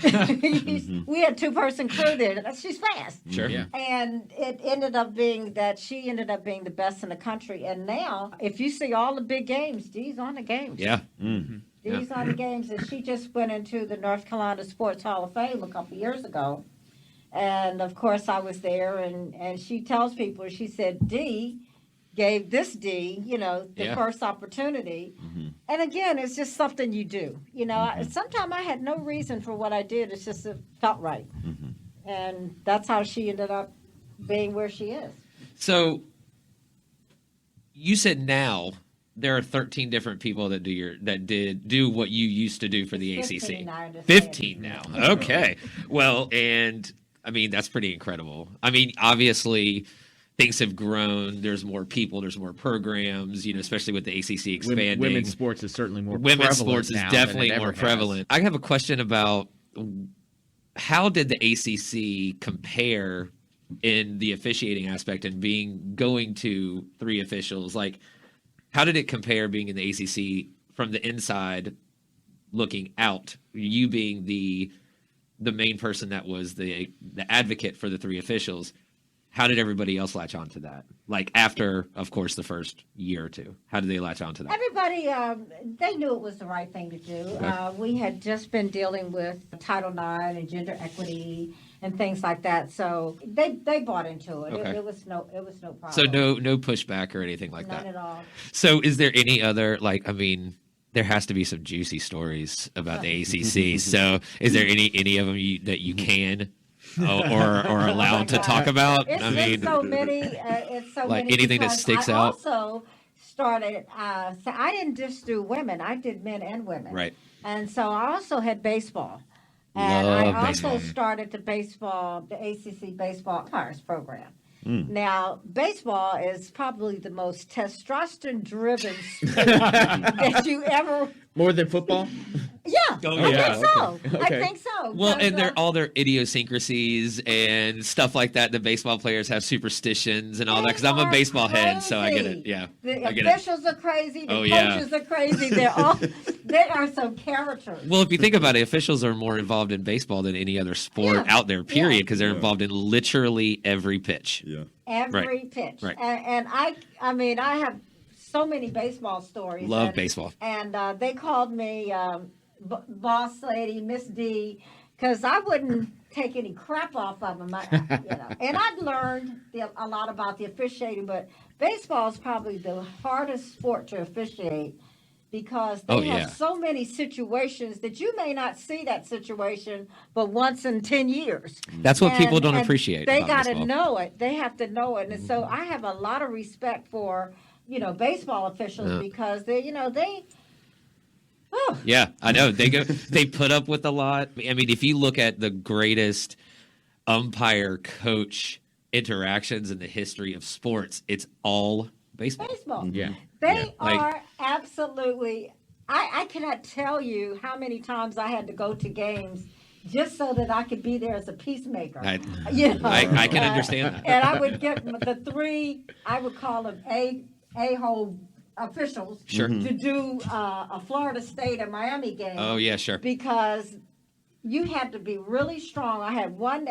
We had 2-person crew there. She's fast.
Sure.
Yeah.
And it ended up being that she ended up being the best in the country. And now, if you see all the big games, Dee's on the games.
Yeah.
Dee's on the games. And she just went into the North Carolina Sports Hall of Fame a couple years ago. And, of course, I was there. And she tells people, she said, Dee gave this Dee, you know, the first opportunity. And again, it's just something you do. You know, sometimes I had no reason for what I did. It's just it felt right. And that's how she ended up being where she is.
So you said now there are 13 different people that do what you used to do for the
15,
ACC.
I understand.
15 now. Okay. Well, and I mean, that's pretty incredible. I mean, obviously things have grown. There's more people. There's more programs. You know, especially with the ACC expanding.
Women's sports is certainly more.
Women's
prevalent
sports is
now
definitely
than it
more
ever
prevalent. I have a question about how did the ACC compare in the officiating aspect and going to 3 officials? Like, how did it compare being in the ACC from the inside looking out? You being the main person that was the advocate for the 3 officials. How did everybody else latch on to that? Like after, of course, the first year or 2, how did they latch on to that?
Everybody, they knew it was the right thing to do. We had just been dealing with Title IX and gender equity and things like that, so they bought into it.
Okay.
It was no problem.
So no pushback or anything like
None
that.
at all.
So is there any other, like, I mean, there has to be some juicy stories about the ACC. So is there any of them that you can or allowed to talk about?
It's,
I mean,
it's so many. It's so
like
many.
anything that
because
sticks
I
out?
also started. So I didn't just do women. I did men and women.
Right.
And so I also had baseball. And
Love
I
baseball.
also started the ACC baseball umpires program. Now, baseball is probably the most testosterone-driven sport that you ever.
More than football.
Yeah,
Oh,
I
yeah,
think so.
okay.
I think so.
well, and
Because,
they're all their idiosyncrasies and stuff like that. The baseball players have superstitions and all that. Because I'm a
They
baseball
are
head, so I get
crazy.
it. Yeah,
The
I get it.
officials are crazy. The
Oh, yeah.
coaches are crazy. They are some characters.
Well, if you think about it, officials are more involved in baseball than any other sport
Yeah.
out there, period, because they're
Yeah.
involved in literally every pitch.
Yeah.
Every pitch.
Right.
And I mean, I have so many baseball stories.
Love
and,
baseball.
And they called me boss lady, Miss D, because I wouldn't take any crap off of them. And I've learned a lot about the officiating, but baseball is probably the hardest sport to officiate because they have so many situations that you may not see that situation but once in 10 years.
That's what people don't
And
appreciate.
They
about
got to
baseball.
know it. They have to know it. And so I have a lot of respect for, baseball officials because they. Oh,
Yeah, I know. They put up with a lot. I mean, if you look at the greatest umpire coach interactions in the history of sports, it's all baseball.
baseball.
Yeah.
They
Like-
are absolutely. I cannot tell you how many times I had to go to games just so that I could be there as a peacemaker.
I
I
can understand that.
And I would get the 3. I would call them a-hole officials
Sure.
to do a Florida State and Miami game.
Oh yeah, sure.
Because you had to be really strong. I had one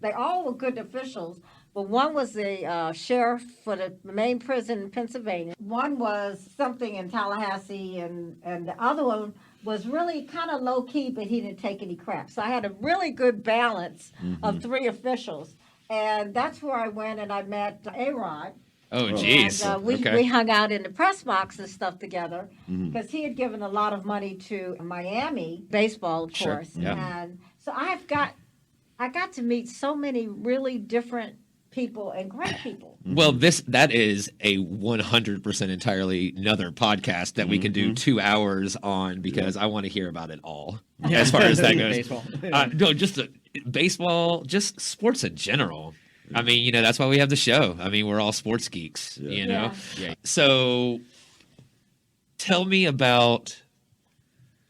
they all were good officials, but one was the sheriff for the main prison in Pennsylvania. One was something in Tallahassee, and the other one was really kind of low key, but he didn't take any crap. So I had a really good balance of 3 officials. And that's where I went and I met A-Rod.
Oh, geez.
And, we
Okay.
hung out in the press box and stuff together
Mm-hmm.
because he had given a lot of money to Miami baseball, of
Sure,
course.
yeah.
And so I got to meet so many really different people and great people.
Well, that is a 100% entirely another podcast that we can do 2 hours on because I want to hear about it all as far as that goes.
Baseball.
No, just baseball, just sports in general. I mean, that's why we have the show. I mean, we're all sports geeks, you know?
Yeah.
So tell me about,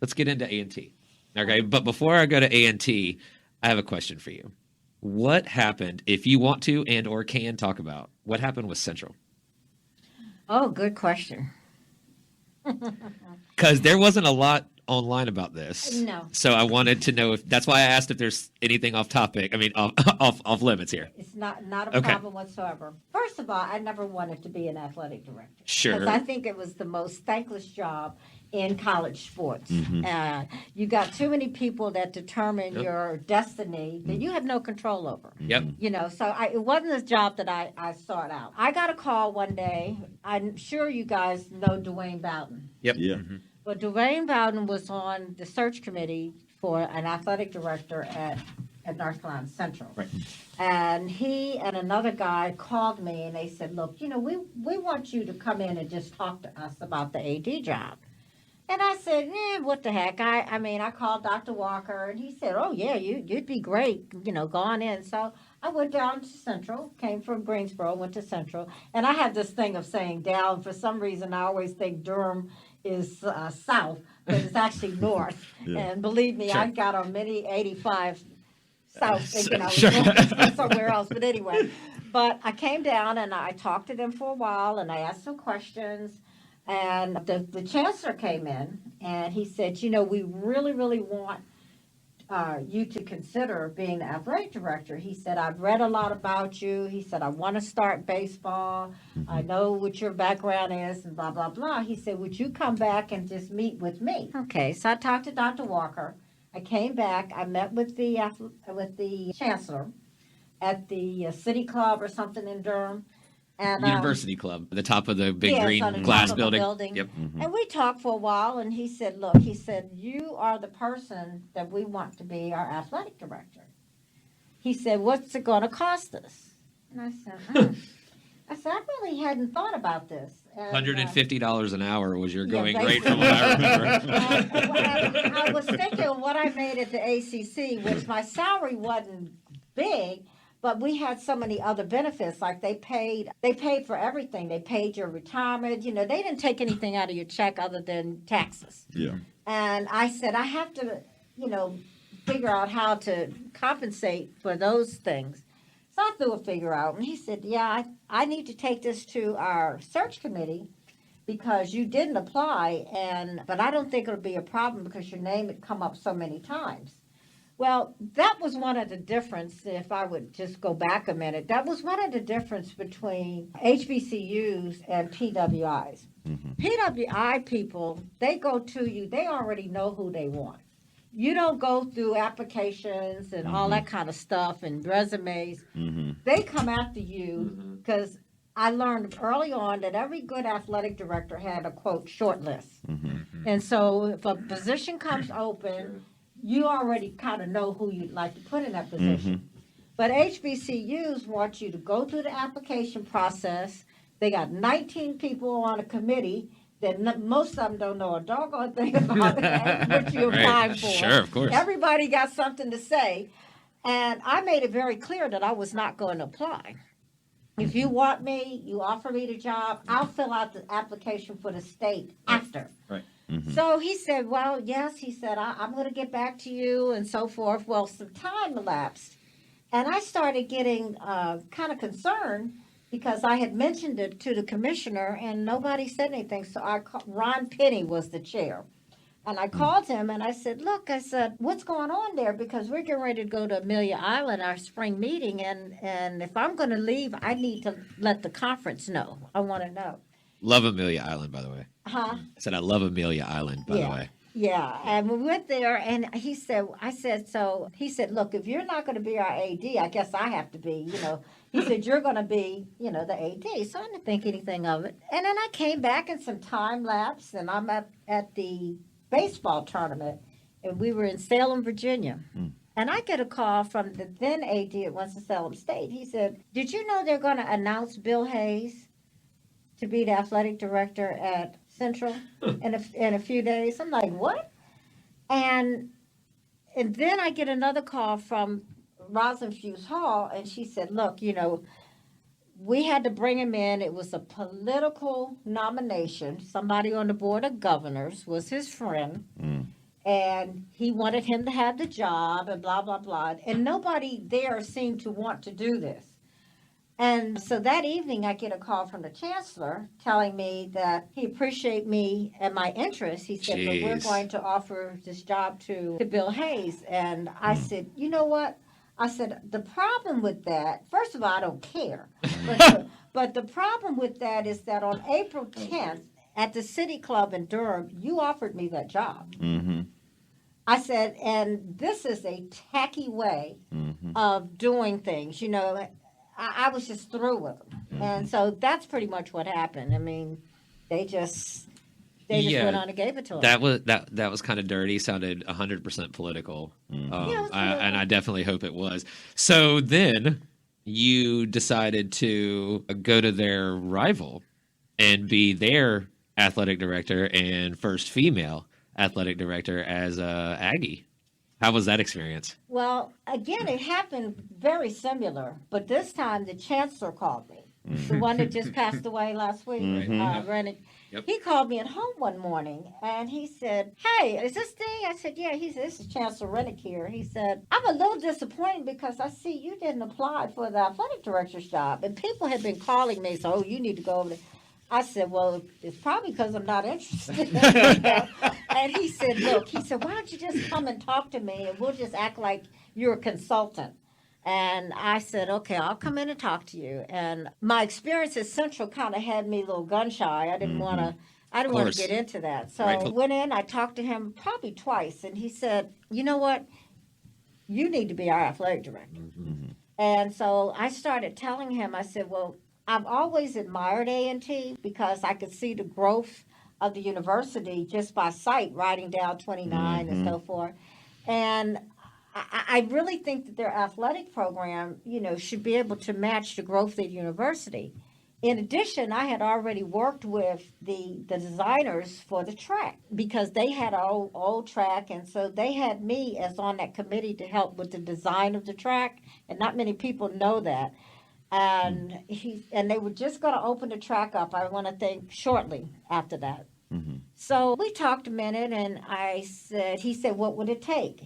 let's get into A&T. Okay. But before I go to A&T, I have a question for you. What happened, if you want to and or can talk about, what happened with Central?
Oh, good question.
Because there wasn't a lot online about this.
No.
So I wanted to know if, that's why I asked if there's anything off topic. I mean, off limits here.
It's not a
Okay.
problem whatsoever. First of all, I never wanted to be an athletic director.
Sure.
Because I think it was the most thankless job in college sports.
Mm-hmm.
You got too many people that determine your destiny that you have no control over.
Yep.
So it wasn't a job that I sought out. I got a call one day. I'm sure you guys know Dwayne Bowden.
Yep.
Yeah.
But Dwayne Bowden was on the search committee for an athletic director at North Carolina Central.
Right.
And he and another guy called me and they said, look, we want you to come in and just talk to us about the AD job. And I said, what the heck? I called Dr. Walker and he said, oh yeah, you'd be great, go on in. So I went down to Central, came from Greensboro, went to Central. And I have this thing of saying down. For some reason, I always think Durham is south, but it's actually north.
Yeah.
And believe me,
Sure.
I got on many 85 south thinking I was
Sure.
going somewhere else. But anyway, but I came down and I talked to them for a while and I asked some questions. And the chancellor came in and he said, we really, really want you to consider being the athletic director. He said, I've read a lot about you. He said, I want to start baseball. I know what your background is and blah, blah, blah. He said, would you come back and just meet with me? Okay, so I talked to Dr. Walker. I came back. I met with the chancellor at the city club or something in Durham. And,
University Club, the top of the big
yes,
green
on the
glass
top of the
building. Yep.
And we talked for a while, and he said, you are the person that we want to be our athletic director. He said, what's it going to cost us? And I said, I really hadn't thought about this. And,
$150 an hour was your going
yeah,
rate from what I remember.
and I was thinking of what I made at the ACC, which my salary wasn't big, but we had so many other benefits. Like they paid for everything. They paid your retirement. They didn't take anything out of your check other than taxes.
Yeah.
And I said, I have to, figure out how to compensate for those things. So I threw a figure out. And he said, yeah, I need to take this to our search committee because you didn't apply. But I don't think it'll be a problem because your name had come up so many times. Well, that was one of the difference, if I would just go back a minute, that was one of the difference between HBCUs and PWIs. PWI people, they go to you, they already know who they want. You don't go through applications and all that kind of stuff and resumes. They come after you because I learned early on that every good athletic director had a, quote, short list. And so if a position comes open, you already kind of know who you'd like to put in that position. But HBCUs want you to go through the application process. They got 19 people on a committee that most of them don't know a doggone thing about what you're applying for.
Sure, of course.
Everybody got something to say. And I made it very clear that I was not going to apply. If you want me, you offer me the job, I'll fill out the application for the state after.
Right.
So he said, well, yes, he said, I'm going to get back to you and so forth. Well, some time elapsed. And I started getting kind of concerned because I had mentioned it to the commissioner and nobody said anything. So Ron Penny was the chair. And I called him and I said, look, what's going on there? Because we're getting ready to go to Amelia Island, our spring meeting. And if I'm going to leave, I need to let the conference know. I want to know.
Love Amelia Island, by the way.
Huh?
I said I love Amelia Island, by the way.
Yeah, and we went there, and he said, look, if you're not going to be our AD, I guess I have to be, he said, you're going to be, the AD. So I didn't think anything of it. And then I came back in some time lapse, and I'm at the baseball tournament, and we were in Salem, Virginia. And I get a call from the then AD at Winston-Salem State. He said, did you know they're going to announce Bill Hayes to be the athletic director at Central in a few days? I'm like, what? And then I get another call from Rosalind Fuse Hall, and she said, look, we had to bring him in. It was a political nomination. Somebody on the board of governors was his friend. And he wanted him to have the job and blah, blah, blah. And nobody there seemed to want to do this. And so that evening, I get a call from the chancellor telling me that he appreciated me and my interest. He said, but we're going to offer this job to Bill Hayes. And I said, you know what? I said, the problem with that, first of all, I don't care. But the problem with that is that on April 10th, at the City Club in Durham, you offered me that job. I said, and this is a tacky way of doing things. I was just through with them. And so that's pretty much what happened. I mean, they just went on and gave it to him.
That was kind of dirty. Sounded 100% political.
It was political.
And I definitely hope it was. So then you decided to go to their rival and be their athletic director and first female athletic director as Aggie. How was that experience?
Well, again, it happened very similar, but this time the chancellor called me, the one that just passed away last week, Rennick.
Yep.
He called me at home one morning, and he said, hey, is this Dee? I said, yeah. He said, this is Chancellor Rennick here. He said, I'm a little disappointed because I see you didn't apply for the athletic director's job, and people have been calling me, so, you need to go over there. I said, well, it's probably because I'm not interested. And he said, look, why don't you just come and talk to me, and we'll just act like you're a consultant. And I said, okay, I'll come in and talk to you. And my experience at Central kind of had me a little gun shy. I didn't want to get into that. So I went in, I talked to him probably twice, and he said, you know what? You need to be our athletic director. And so I started telling him, I said, well, I've always admired A&T because I could see the growth of the university just by sight, riding down 29 and so forth. And I really think that their athletic program, should be able to match the growth of the university. In addition, I had already worked with the designers for the track because they had an old track, and so they had me as on that committee to help with the design of the track, and not many people know that. And they were just going to open the track up, I want to think, shortly after that. So we talked a minute, and he said, what would it take?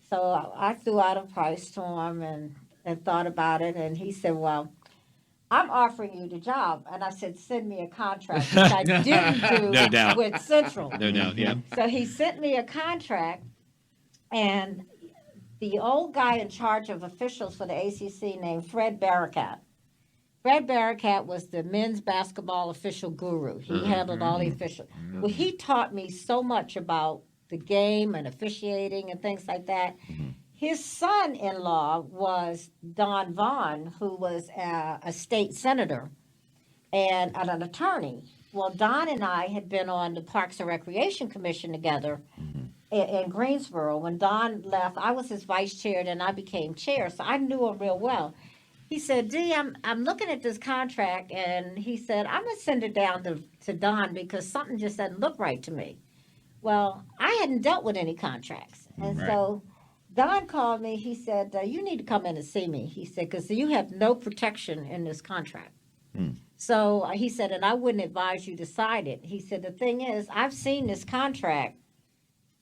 So I threw out a price to him and thought about it, and he said, well, I'm offering you the job. And I said, send me a contract, which I didn't do
No doubt.
with Central.
No doubt, yeah.
So he sent me a contract, and the old guy in charge of officials for the ACC named Fred Barakat. Fred Barakat was the men's basketball official guru. He handled all the officials. Well, he taught me so much about the game and officiating and things like that. His son-in-law was Don Vaughn, who was a state senator and an attorney. Well, Don and I had been on the Parks and Recreation Commission together in Greensboro. When Don left, I was his vice chair, and I became chair, so I knew him real well. He said, Dee, I'm looking at this contract, and he said, I'm going to send it down to Don because something just doesn't look right to me. Well, I hadn't dealt with any contracts. And so Don called me. He said, you need to come in and see me. He said, because you have no protection in this contract. So he said, and I wouldn't advise you to sign it. He said, the thing is, I've seen this contract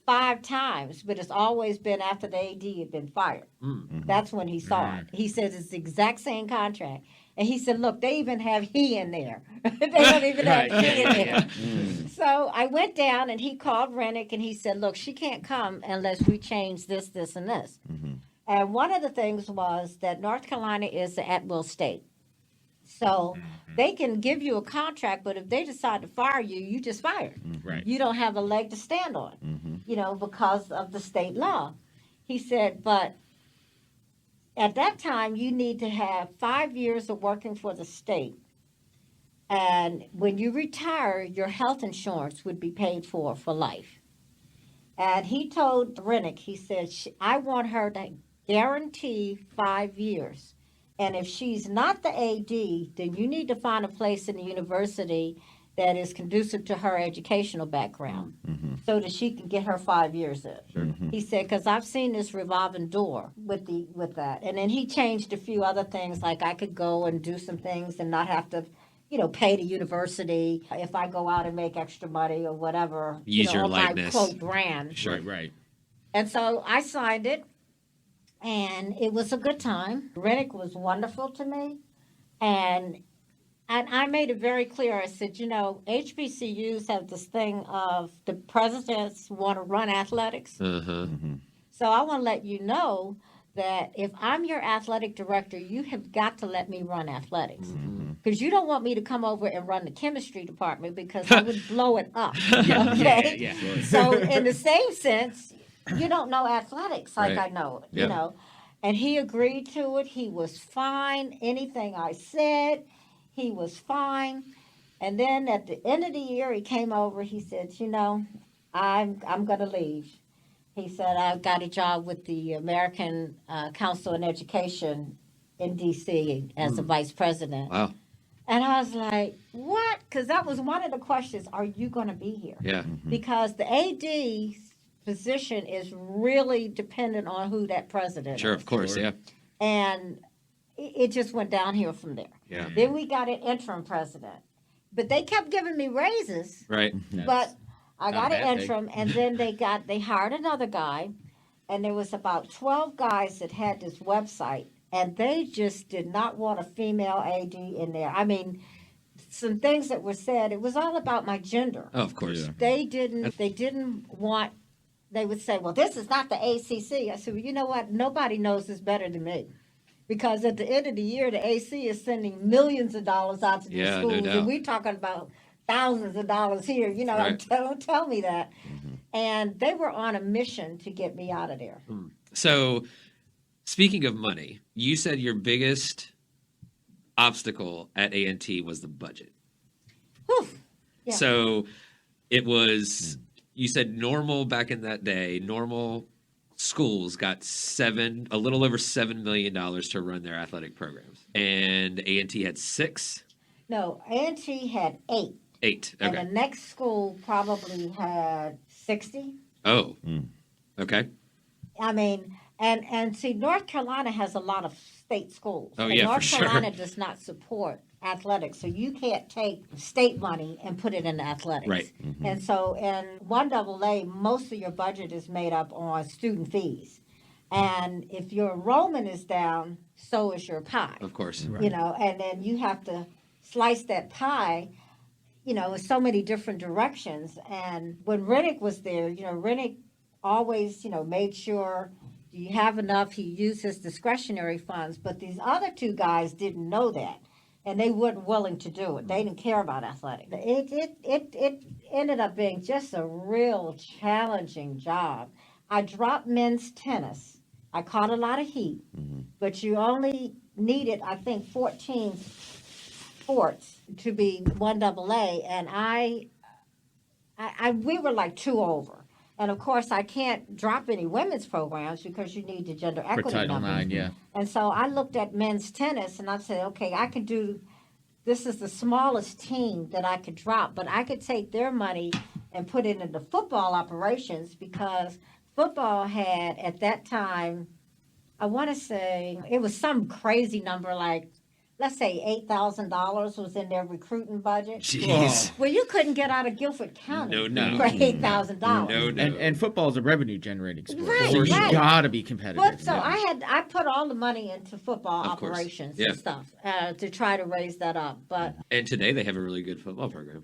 5 times, but it's always been after the AD had been fired. That's when he saw it. He says it's the exact same contract. And he said, look, they even have he in there. They don't even have he in there. So I went down, and he called Rennick, and he said, look, she can't come unless we change this, this, and this. And one of the things was that North Carolina is the at-will state. So they can give you a contract, but if they decide to fire you, you just fired. You don't have a leg to stand on, because of the state law. He said, but at that time, you need to have 5 years of working for the state. And when you retire, your health insurance would be paid for life. And he told Rennick, he said, I want her to guarantee 5 years. And if she's not the AD, then you need to find a place in the university that is conducive to her educational background so that she can get her 5 years in. He said, because I've seen this revolving door with that. And then he changed a few other things, like I could go and do some things and not have to, pay the university if I go out and make extra money or whatever.
Use your
on
likeness.
my quote brand.
Sure.
Right.
And so I signed it, and it was a good time. Rennick was wonderful to me, and I made it very clear. I said, HBCUs have this thing of the presidents want to run athletics.
Uh-huh.
So I want to let you know that if I'm your athletic director, you have got to let me run athletics. Because you don't want me to come over and run the chemistry department because I would blow it up. Okay?
Yeah.
So in the same sense, you don't know athletics like
Right.
I know it,
Yep.
And he agreed to it. He was fine. Anything I said, he was fine. And then at the end of the year, he came over. He said, I'm going to leave. He said, I've got a job with the American Council on Education in D.C. as a vice president.
Wow.
And I was like, what? Because that was one of the questions. Are you going to be here?
Yeah.
Because the AD position is really dependent on who that president
Sure,
is.
of course, yeah.
And it just went downhill from there.
Yeah.
Then we got an interim president. But they kept giving me raises.
Right.
But I
not
got
a
an
bad thing.
interim, and then they hired another guy, and there was about 12 guys that had this website, and they just did not want a female AD in there. I mean, some things that were said, it was all about my gender.
Oh, of course.
Yeah.
They didn't want, they would say, well, this is not the ACC. I said, well, you know what? Nobody knows this better than me. Because at the end of the year, the AC is sending millions of dollars out to these
Yeah, no
schools,
doubt.
and we're talking about thousands of dollars here.
Right.
Don't tell me that. And they were on a mission to get me out of there.
So, speaking of money, you said your biggest obstacle at A&T was the budget.
Whew. Yeah.
So, it was, you said normal back in that day, normal schools got a little over $7 million to run their athletic programs. And A&T had 6?
No, A&T had 8.
8.
And
Okay.
the next school probably had 60.
Oh. Okay.
I mean, and see, North Carolina has a lot of state schools.
Oh,
And
yeah, for
North
sure.
Carolina does not support athletics, so you can't take state money and put it into athletics.
Right.
And so in 1AA, most of your budget is made up on student fees. And if your enrollment is down, so is your pie.
Of course.
And then you have to slice that pie, in so many different directions. And when Rennick was there, Rennick always, made sure you have enough. He used his discretionary funds, but these other two guys didn't know that. And they weren't willing to do it. They didn't care about athletics. It ended up being just a real challenging job. I dropped men's tennis. I caught a lot of heat, but you only needed, I think, 14 sports to be 1AA, and we were like 2 over. And of course, I can't drop any women's programs because you need the gender
For
equity
Title
numbers.
IX, yeah.
And so I looked at men's tennis, and I said, okay, I can do. This is the smallest team that I could drop, but I could take their money and put it into football operations because football had at that time, I want to say it was some crazy number like, let's say $8,000 was in their recruiting budget.
Jeez.
Well, you couldn't get out of Guilford County
No.
for $8,000.
No.
And football is a revenue generating sport.
Right,
so you
right.
gotta be competitive.
But so
Yeah.
I put all the money into football
Of course.
operations
Yeah.
and stuff to try to raise that up. But
And today they have a really good football program.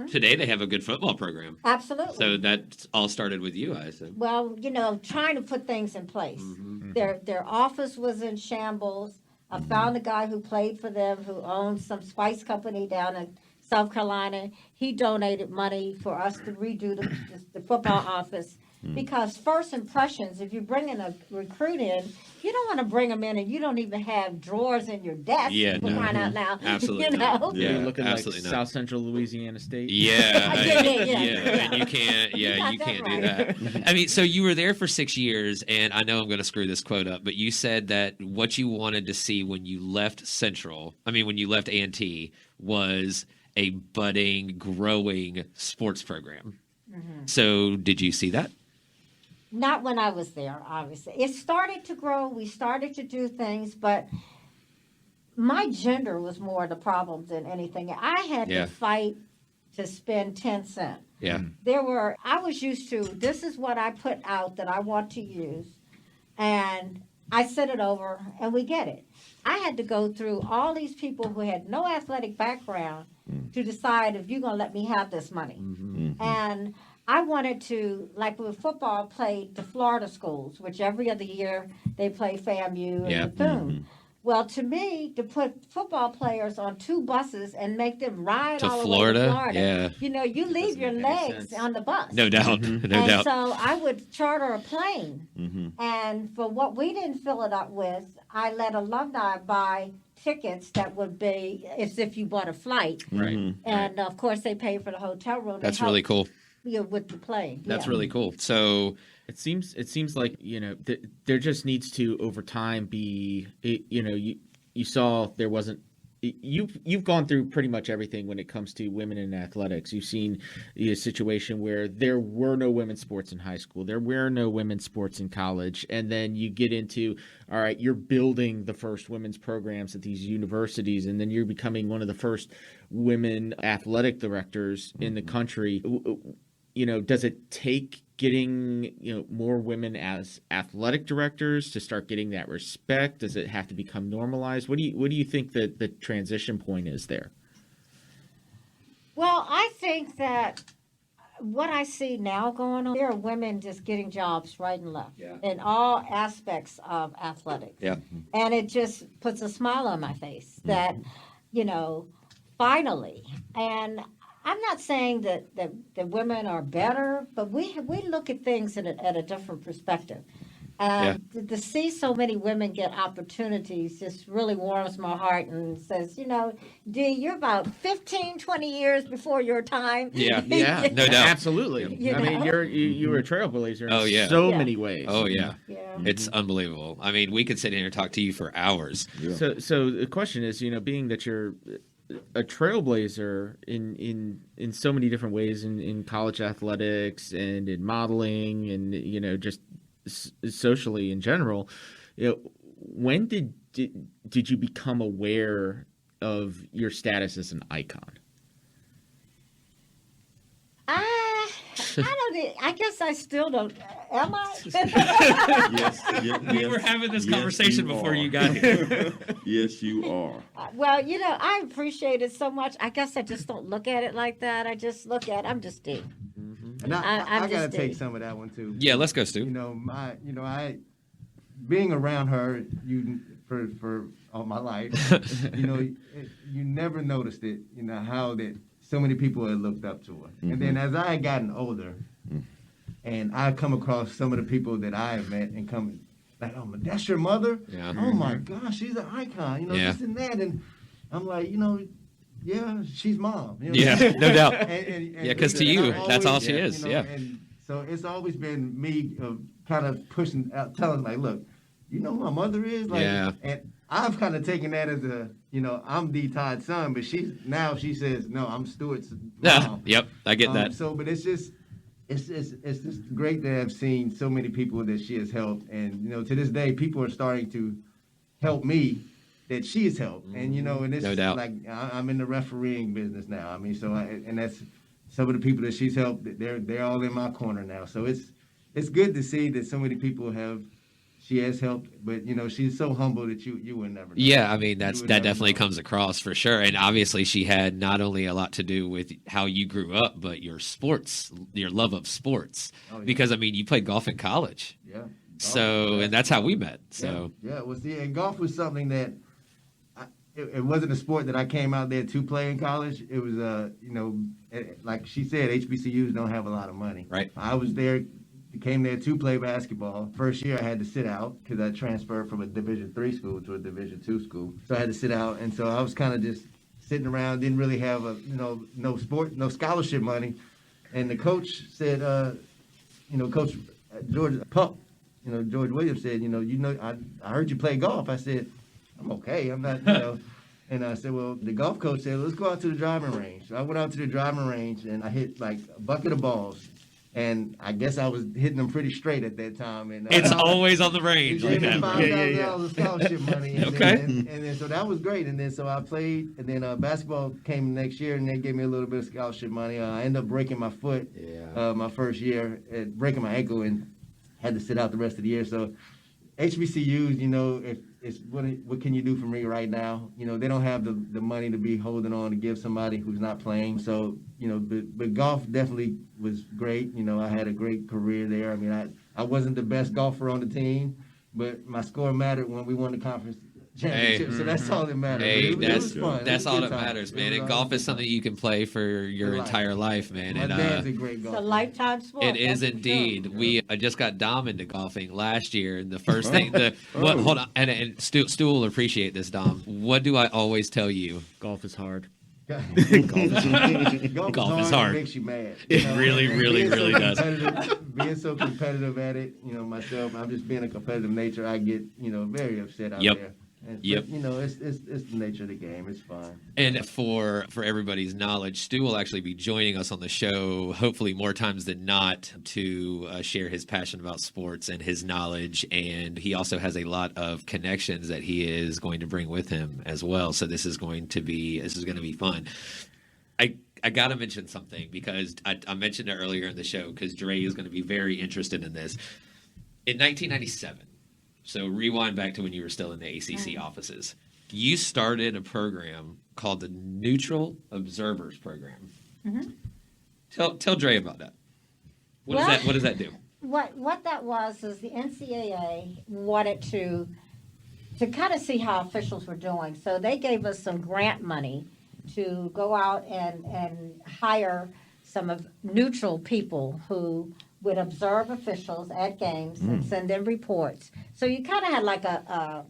Today they have a good football program.
absolutely.
So that all started with you, I assume.
Well, trying to put things in place. Their office was in shambles. I found a guy who played for them who owned some spice company down in South Carolina. He donated money for us to redo the football office. Because first impressions, if you bring in a recruit in, you don't want to bring them in and you don't even have drawers in your desk.
Yeah,
for
no.
crying out loud.
Absolutely
You
not.
know?
Yeah.
You're looking like
absolutely not.
South Central Louisiana State.
Yeah,
Yeah.
and you can't.
You
Yeah,
got
you
that
can't do
right.
that. I mean, so you were there for 6 years, and I know I'm going to screw this quote up, but you said that what you wanted to see when you left when you left A&T, was a budding, growing sports program. So, did you see that?
Not when I was there, obviously. It started to grow. We started to do things, but my gender was more the problem than anything. I had
Yeah.
to fight to spend 10 cents.
Yeah.
I was used to, this is what I put out that I want to use, and I send it over, and we get it. I had to go through all these people who had no athletic background to decide if you're going to let me have this money. And I wanted to, like with football, play the Florida schools, which every other year they play FAMU and
Yeah.
Bethune. Well, to me, to put football players on 2 buses and make them ride
To
all the way
Florida?
to Florida,
Yeah.
you know, you leave
Doesn't
your
make any
legs
sense.
on the bus.
No doubt. No
and
doubt.
so I would charter a plane, and for what we didn't fill it up with, I let alumni buy tickets that would be as if you bought a flight.
Right.
And of course, they pay for the hotel room.
That's
They
really
help
cool.
you with the plane.
That's
Yeah.
really cool. So,
It seems like there just needs to over time be you saw there wasn't. You've gone through pretty much everything when it comes to women in athletics. You've seen a situation where there were no women's sports in high school, there were no women's sports in college, and then you get into, all right, you're building the first women's programs at these universities, and then you're becoming one of the first women athletic directors in the country. Does it take getting more women as athletic directors to start getting that respect? Does it have to become normalized? What do you think that the transition point is there?
Well, I think that what I see now going on, there are women just getting jobs right and left in all aspects of athletics.
yeah.
And it just puts a smile on my face that, finally. And I'm not saying that women are better, but we look at things at a different perspective. And to see so many women get opportunities just really warms my heart and says, Dee, you're about 15, 20 years before your time.
Yeah.
Yeah,
No doubt.
absolutely.
You
I mean,
know?
you were a trailblazer in
Oh, yeah.
so
Yeah.
many ways.
Oh, yeah.
Yeah.
It's unbelievable. I mean, we could sit here and talk to you for hours.
Yeah.
So the question is, being that you're a trailblazer in so many different ways in college athletics and in modeling and just socially in general, when did you become aware of your status as an icon?
I guess I still don't. Am I?
Yes,
We were having this
yes,
conversation
you
before
are.
you got here.
Yes, you are.
Well, I appreciate it so much. I guess I just don't look at it like that. I just look at I'm just Dee.
And
I'm
I gotta
just
take
Dee.
some of that one too.
Yeah, let's go, Stu.
I being around her, for all my life, you never noticed it. How that so many people had looked up to her, and then as I had gotten older, and I come across some of the people that I have met and come like, oh, that's your mother?
Yeah.
Oh my gosh, she's an icon.
Yeah.
This and that, and I'm like, yeah, she's mom.
Yeah, no doubt.
And
Yeah, 'cause to
and
you,
I
that's all
always-
she is, yeah.
And so it's always been me kind of pushing out, telling like, look, who my mother is? Like,
Yeah.
And I've kind of taken that as I'm Dee Todd's son, but she says, no, I'm Stewart's mom.
Yep, I get that.
But it's just great to have seen so many people that she has helped, and to this day, people are starting to help me that she has helped, and and it's
No doubt.
like I'm in the refereeing business now. I mean, and that's some of the people that she's helped. They're all in my corner now, so it's good to see that so many people she has helped, but she's so humble that you would never know.
Yeah, I mean that
You would
definitely
never know.
comes across for sure, and obviously she had not only a lot to do with how you grew up, but your love of sports.
Oh, yeah.
Because I mean, you played golf in college,
Yeah.
so and that's how we met. So
yeah. Well, see, and golf was something that it wasn't a sport that I came out there to play in college. It was like she said, HBCUs don't have a lot of money.
Right.
I was there came there to play basketball. First year I had to sit out because I transferred from a Division III school to a Division II school. So I had to sit out, and so I was kind of just sitting around, didn't really have no scholarship money. And the coach said, Coach George Pup, George Williams said, I heard you play golf. I said, I'm okay. I'm not, And I said, well, the golf coach said, let's go out to the driving range. So I went out to the driving range, and I hit like a bucket of balls. And I guess I was hitting them pretty straight at that time. And
It's always on the range
he
like
gave me
that.
$5,000 of scholarship money. And
Okay.
then so that was great. And then so I played, and then basketball came next year, and they gave me a little bit of scholarship money. I ended up breaking my foot my first year, breaking my ankle, and had to sit out the rest of the year. So HBCUs, if it's what can you do for me right now? They don't have the money to be holding on to give somebody who's not playing. So, but golf definitely was great. I had a great career there. I mean, I wasn't the best golfer on the team, but my score mattered when we won the conference championship. So that's all that mattered.
Hey,
it was fun.
that's
It was a
all
good
that
time.
matters,
It
man.
was
And
all
golf
good
is something
time.
you can play for your
For life.
entire life, man.
My
And
dad's a great
It's
golfer.
a lifetime sport.
it is
that's for sure.
indeed. I just got Dom into golfing last year, and the first thing hold on, and Stu will appreciate this, Dom. What do I always tell you?
Golf is hard.
Golf
Golf is hard.
It makes you mad.
It really, really,
Being so
really does.
Being so competitive at it, myself, I'm just being a competitive nature. I get, very upset out
Yep.
there. And,
Yep.
But, it's the nature of the game. It's fun.
And for everybody's knowledge, Stu will actually be joining us on the show, hopefully more times than not, to share his passion about sports and his knowledge. And he also has a lot of connections that he is going to bring with him as well. So this is going to be fun. I got to mention something because I mentioned it earlier in the show because Dre is going to be very interested in this. In 1997. So rewind back to when you were still in the ACC offices. You started a program called the Neutral Observers Program.
Mm-hmm.
Tell Dre about that. What does that do?
What that was is the NCAA wanted to kind of see how officials were doing. So they gave us some grant money to go out and hire some of neutral people who would observe officials at games and send them reports. So you kind of had like a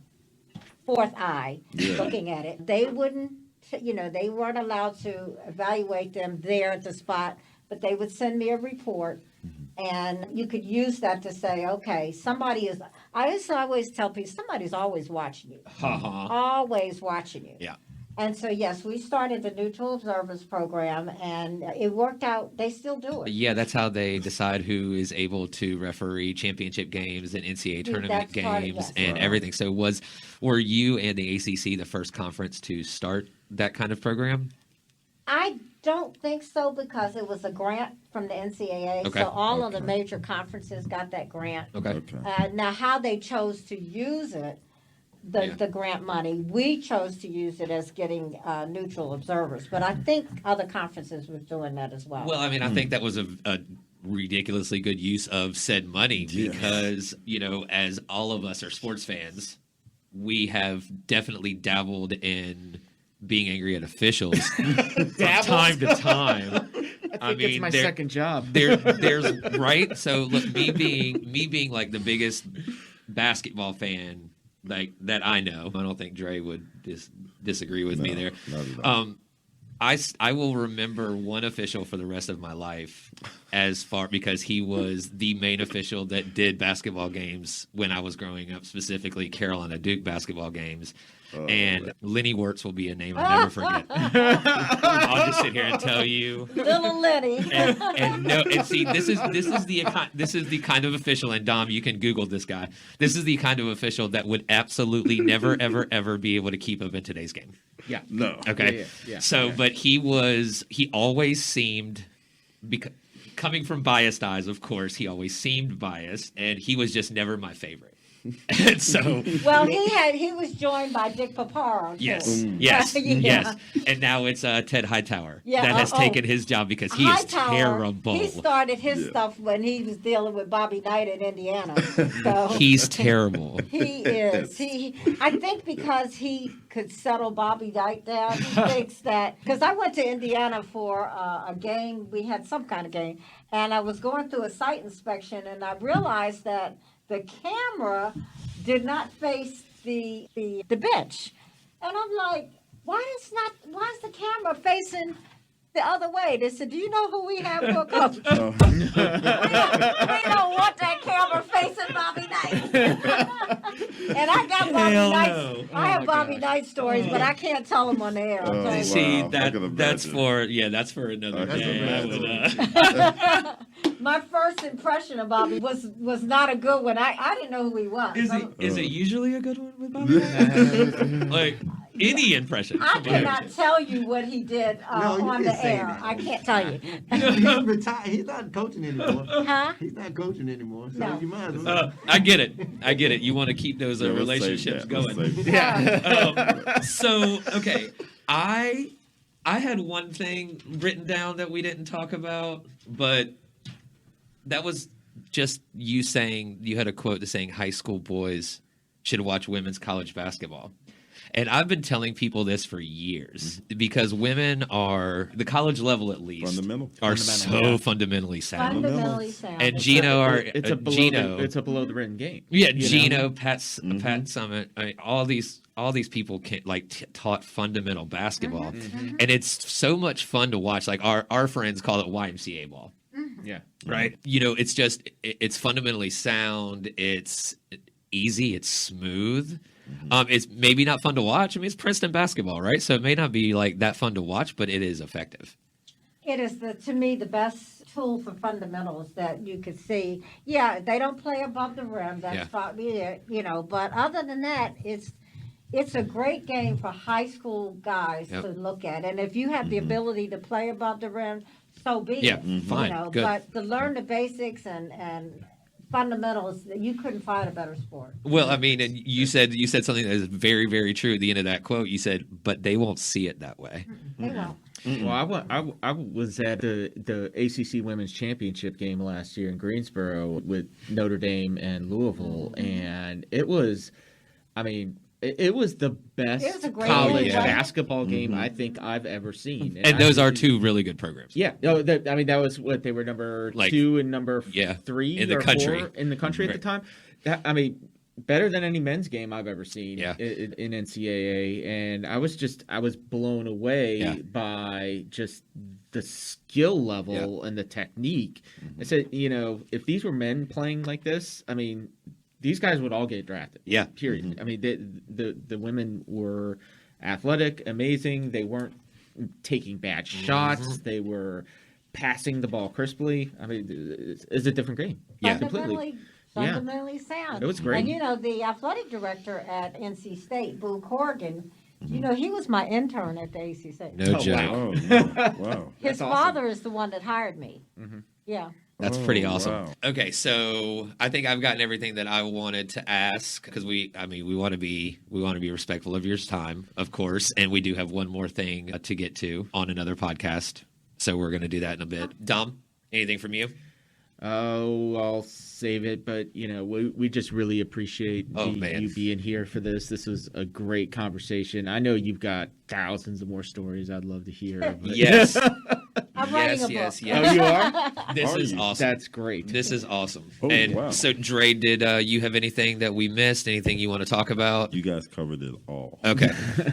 fourth eye looking at it. They wouldn't, they weren't allowed to evaluate them there at the spot, but they would send me a report. And you could use that to say, okay, I used to always tell people, somebody's always watching you. Always watching you.
Yeah.
And so, yes, we started the Neutral Observers Program, and it worked out. They still do it.
Yeah, that's how they decide who is able to referee championship games and NCAA tournament
That's part of
games
that.
and everything. So were you and the ACC the first conference to start that kind of program?
I don't think so because it was a grant from the NCAA.
Okay.
So all of the major conferences got that grant.
Okay.
Now, how they chose to use it, the grant money, we chose to use it as getting neutral observers. But I think other conferences were doing that as well.
Well, I mean, I think that was a ridiculously good use of said money because, as all of us are sports fans, we have definitely dabbled in being angry at officials from time to time.
I think it's my second job.
There's right. So look, me being like the biggest basketball fan like that I know. I don't think Dre would disagree with me there. I will remember one official for the rest of my life because he was the main official that did basketball games when I was growing up, specifically Carolina Duke basketball games. And Lenny Wirtz will be a name I'll never forget. I'll just sit here and tell you,
Little Lenny.
and see, this is the kind of official, and Dom, you can Google this guy. This is the kind of official that would absolutely never, ever, ever be able to keep up in today's game.
Yeah.
No.
Okay.
Yeah.
So, but he always seemed, coming from biased eyes, of course, he always seemed biased, and he was just never my favorite. And so,
Well, he was joined by Dick Paparo.
yes, and now it's Ted Hightower that has taken his job because he is terrible.
He started his stuff when he was dealing with Bobby Knight in Indiana. So
He's terrible.
he is. I think because he could settle Bobby Knight down, he thinks that. Because I went to Indiana for a game. We had some kind of game, and I was going through a site inspection, and I realized that the camera did not face the bench. And I'm like, why is the camera facing the other way? They said, do you know who we have for a coach? we don't want that camera facing Bobby Knight. And I got Bobby
Hell
Knight.
no.
I have
Oh,
Bobby
gosh.
Knight stories, but I can't tell them on the air. I'll tell you.
See,
Wow, I can
that's
imagine.
that's for another
That's
day.
a
I
bad
would,
My first impression of Bobby was not a good one. I didn't know who he was.
is it usually a good one with Bobby? Like any impression.
I cannot tell you what he did
No, you
on
can't
the
say
air.
that.
I can't tell you.
He's retired. He's not coaching anymore.
Huh?
He's not coaching anymore. So
No.
you might as well.
I get it. You want to keep those
Yeah, let's save
relationships
that. Let's
going.
save that.
So okay, I had one thing written down that we didn't talk about, but that was just you saying you had a quote that saying high school boys should watch women's college basketball. And I've been telling people this for years because women are the college level at least
Fundamental.
are
Fundamental,
so
yeah.
fundamentally sound.
Fundamentally sound.
And Gino are
It's a below
Gino.
it's a below the written game.
Yeah,
you know?
Gino, Pat Summit, I mean, all these people can taught fundamental basketball, and it's so much fun to watch. Like our friends call it YMCA ball,
Yeah.
right? You know, it's just it's fundamentally sound. It's easy. It's smooth. It's maybe not fun to watch. I mean, it's Princeton basketball, right? So it may not be like that fun to watch, but it is effective.
It is to me the best tool for fundamentals that you could see. Yeah, they don't play above the rim. That's probably it, you know. But other than that, it's a great game for high school guys to look at. And if you have the ability to play above the rim, so be
Yeah,
it.
fine,
You know,
good.
but to learn the basics and fundamentals, you couldn't find a better sport.
Well, I mean, and you said something that is very, very true at the end of that quote. You said, "But they won't see it that way."
They won't.
Well, I was at the ACC Women's Championship game last year in Greensboro with Notre Dame and Louisville, and it was, I mean, it was the best
It was a great
college
game, wasn't it?
basketball game I think I've ever seen.
And those
I-
are two really good programs.
Yeah, no, I mean that was what they were number
Like,
2 and number
yeah,
3
in the
or
country.
4 in the country at the
Right.
time. I mean, better than any men's game I've ever seen
Yeah.
in NCAA, and I was blown away
Yeah.
by just the skill level and the technique. I said, you know, if these were men playing like this, I mean, these guys would all get drafted.
Yeah.
Period. I mean, the women were athletic, amazing. They weren't taking bad shots. They were passing the ball crisply. I mean, it's a different game.
Yeah.
Completely.
Fundamentally sound.
It was great.
And you know, the athletic director at NC State, Boo Corrigan, you know, he was my intern at the ACC State.
No
Oh,
joke.
wow.
Oh, wow. Wow.
His
That's awesome.
father is the one that hired me. Yeah.
That's pretty
Oh,
awesome.
wow.
Okay, so I think I've gotten everything that I wanted to ask because we want to be respectful of your time, of course, and we do have one more thing to get to on another podcast. So we're going to do that in a bit. Dom, anything from you?
Oh, I'll save it, but you know, we just really appreciate you being here for this. This was a great conversation. I know you've got thousands of more stories I'd love to hear. But...
Yes.
I'm writing a book.
yes.
Oh, you are?
This
Are
is
you?
awesome.
That's great.
This is awesome.
Oh,
and
wow.
so, Dre, did you have anything that we missed? Anything you want to talk about?
You guys covered it all.
Okay.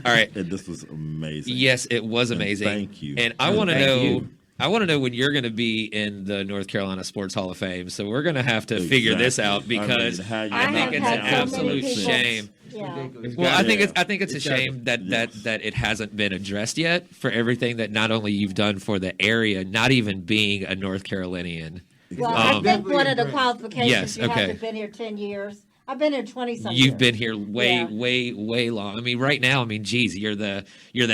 All right.
And this was amazing.
Yes, it was
And
amazing.
thank you.
And I
And
want to
thank
know.
you.
I want to know when you're going to be in the North Carolina Sports Hall of Fame. So we're going to have to figure this out
Exactly.
because
I mean, how
I
you
think
not
it's an
have so many
absolute
people-
shame.
Yeah.
Ridiculous.
Well,
Yeah.
I think it's a shame that it hasn't been addressed yet for everything that not only you've done for the area, not even being a North Carolinian.
Well, I think one of the
Definitely
qualifications
Yes,
you have
okay.
to have been here 10 years. I've been here 20-something
You've
years.
been here way,
Yeah.
way long. I mean, right now, I mean, geez, you're the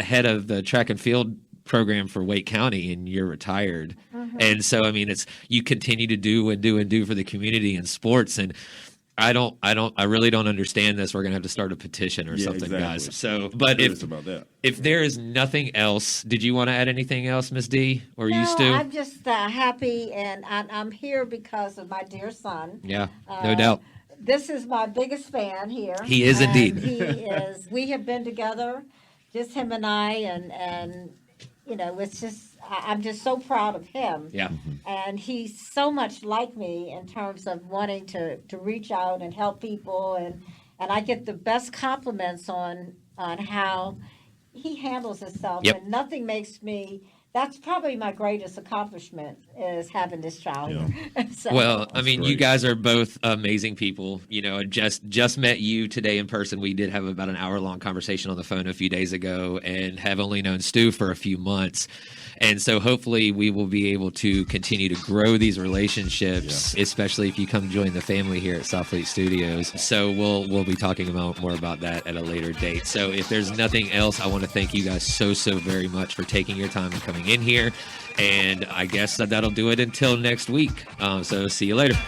head of the track and field program for Wake County, and you're retired. And so, I mean, it's you continue to do for the community and sports. And I really don't understand this. We're gonna have to start a petition or something,
exactly.
guys. So, but
Curious about that.
if there is nothing else, did you want to add anything else, Miss D, or you, Stu?
No, I'm just happy, and I'm here because of my dear son.
Yeah, no doubt.
This is my biggest fan here.
He is
and
indeed.
He is. We have been together, just him and I, and it's just, I'm just so proud of him.
Yeah.
And he's so much like me in terms of wanting to reach out and help people. And I get the best compliments on how he handles himself.
Yep.
And nothing makes me, that's probably my greatest accomplishment is having this child.
Yeah.
So,
Well, I mean, you
great.
guys are both amazing people. I just met you today in person. We did have about an hour-long conversation on the phone a few days ago and have only known Stu for a few months. And so hopefully we will be able to continue to grow these relationships, especially if you come join the family here at South Fleet Studios. So we'll be talking more about that at a later date. So if there's nothing else, I want to thank you guys so very much for taking your time and coming in here. And I guess that'll do it until next week. So see you later.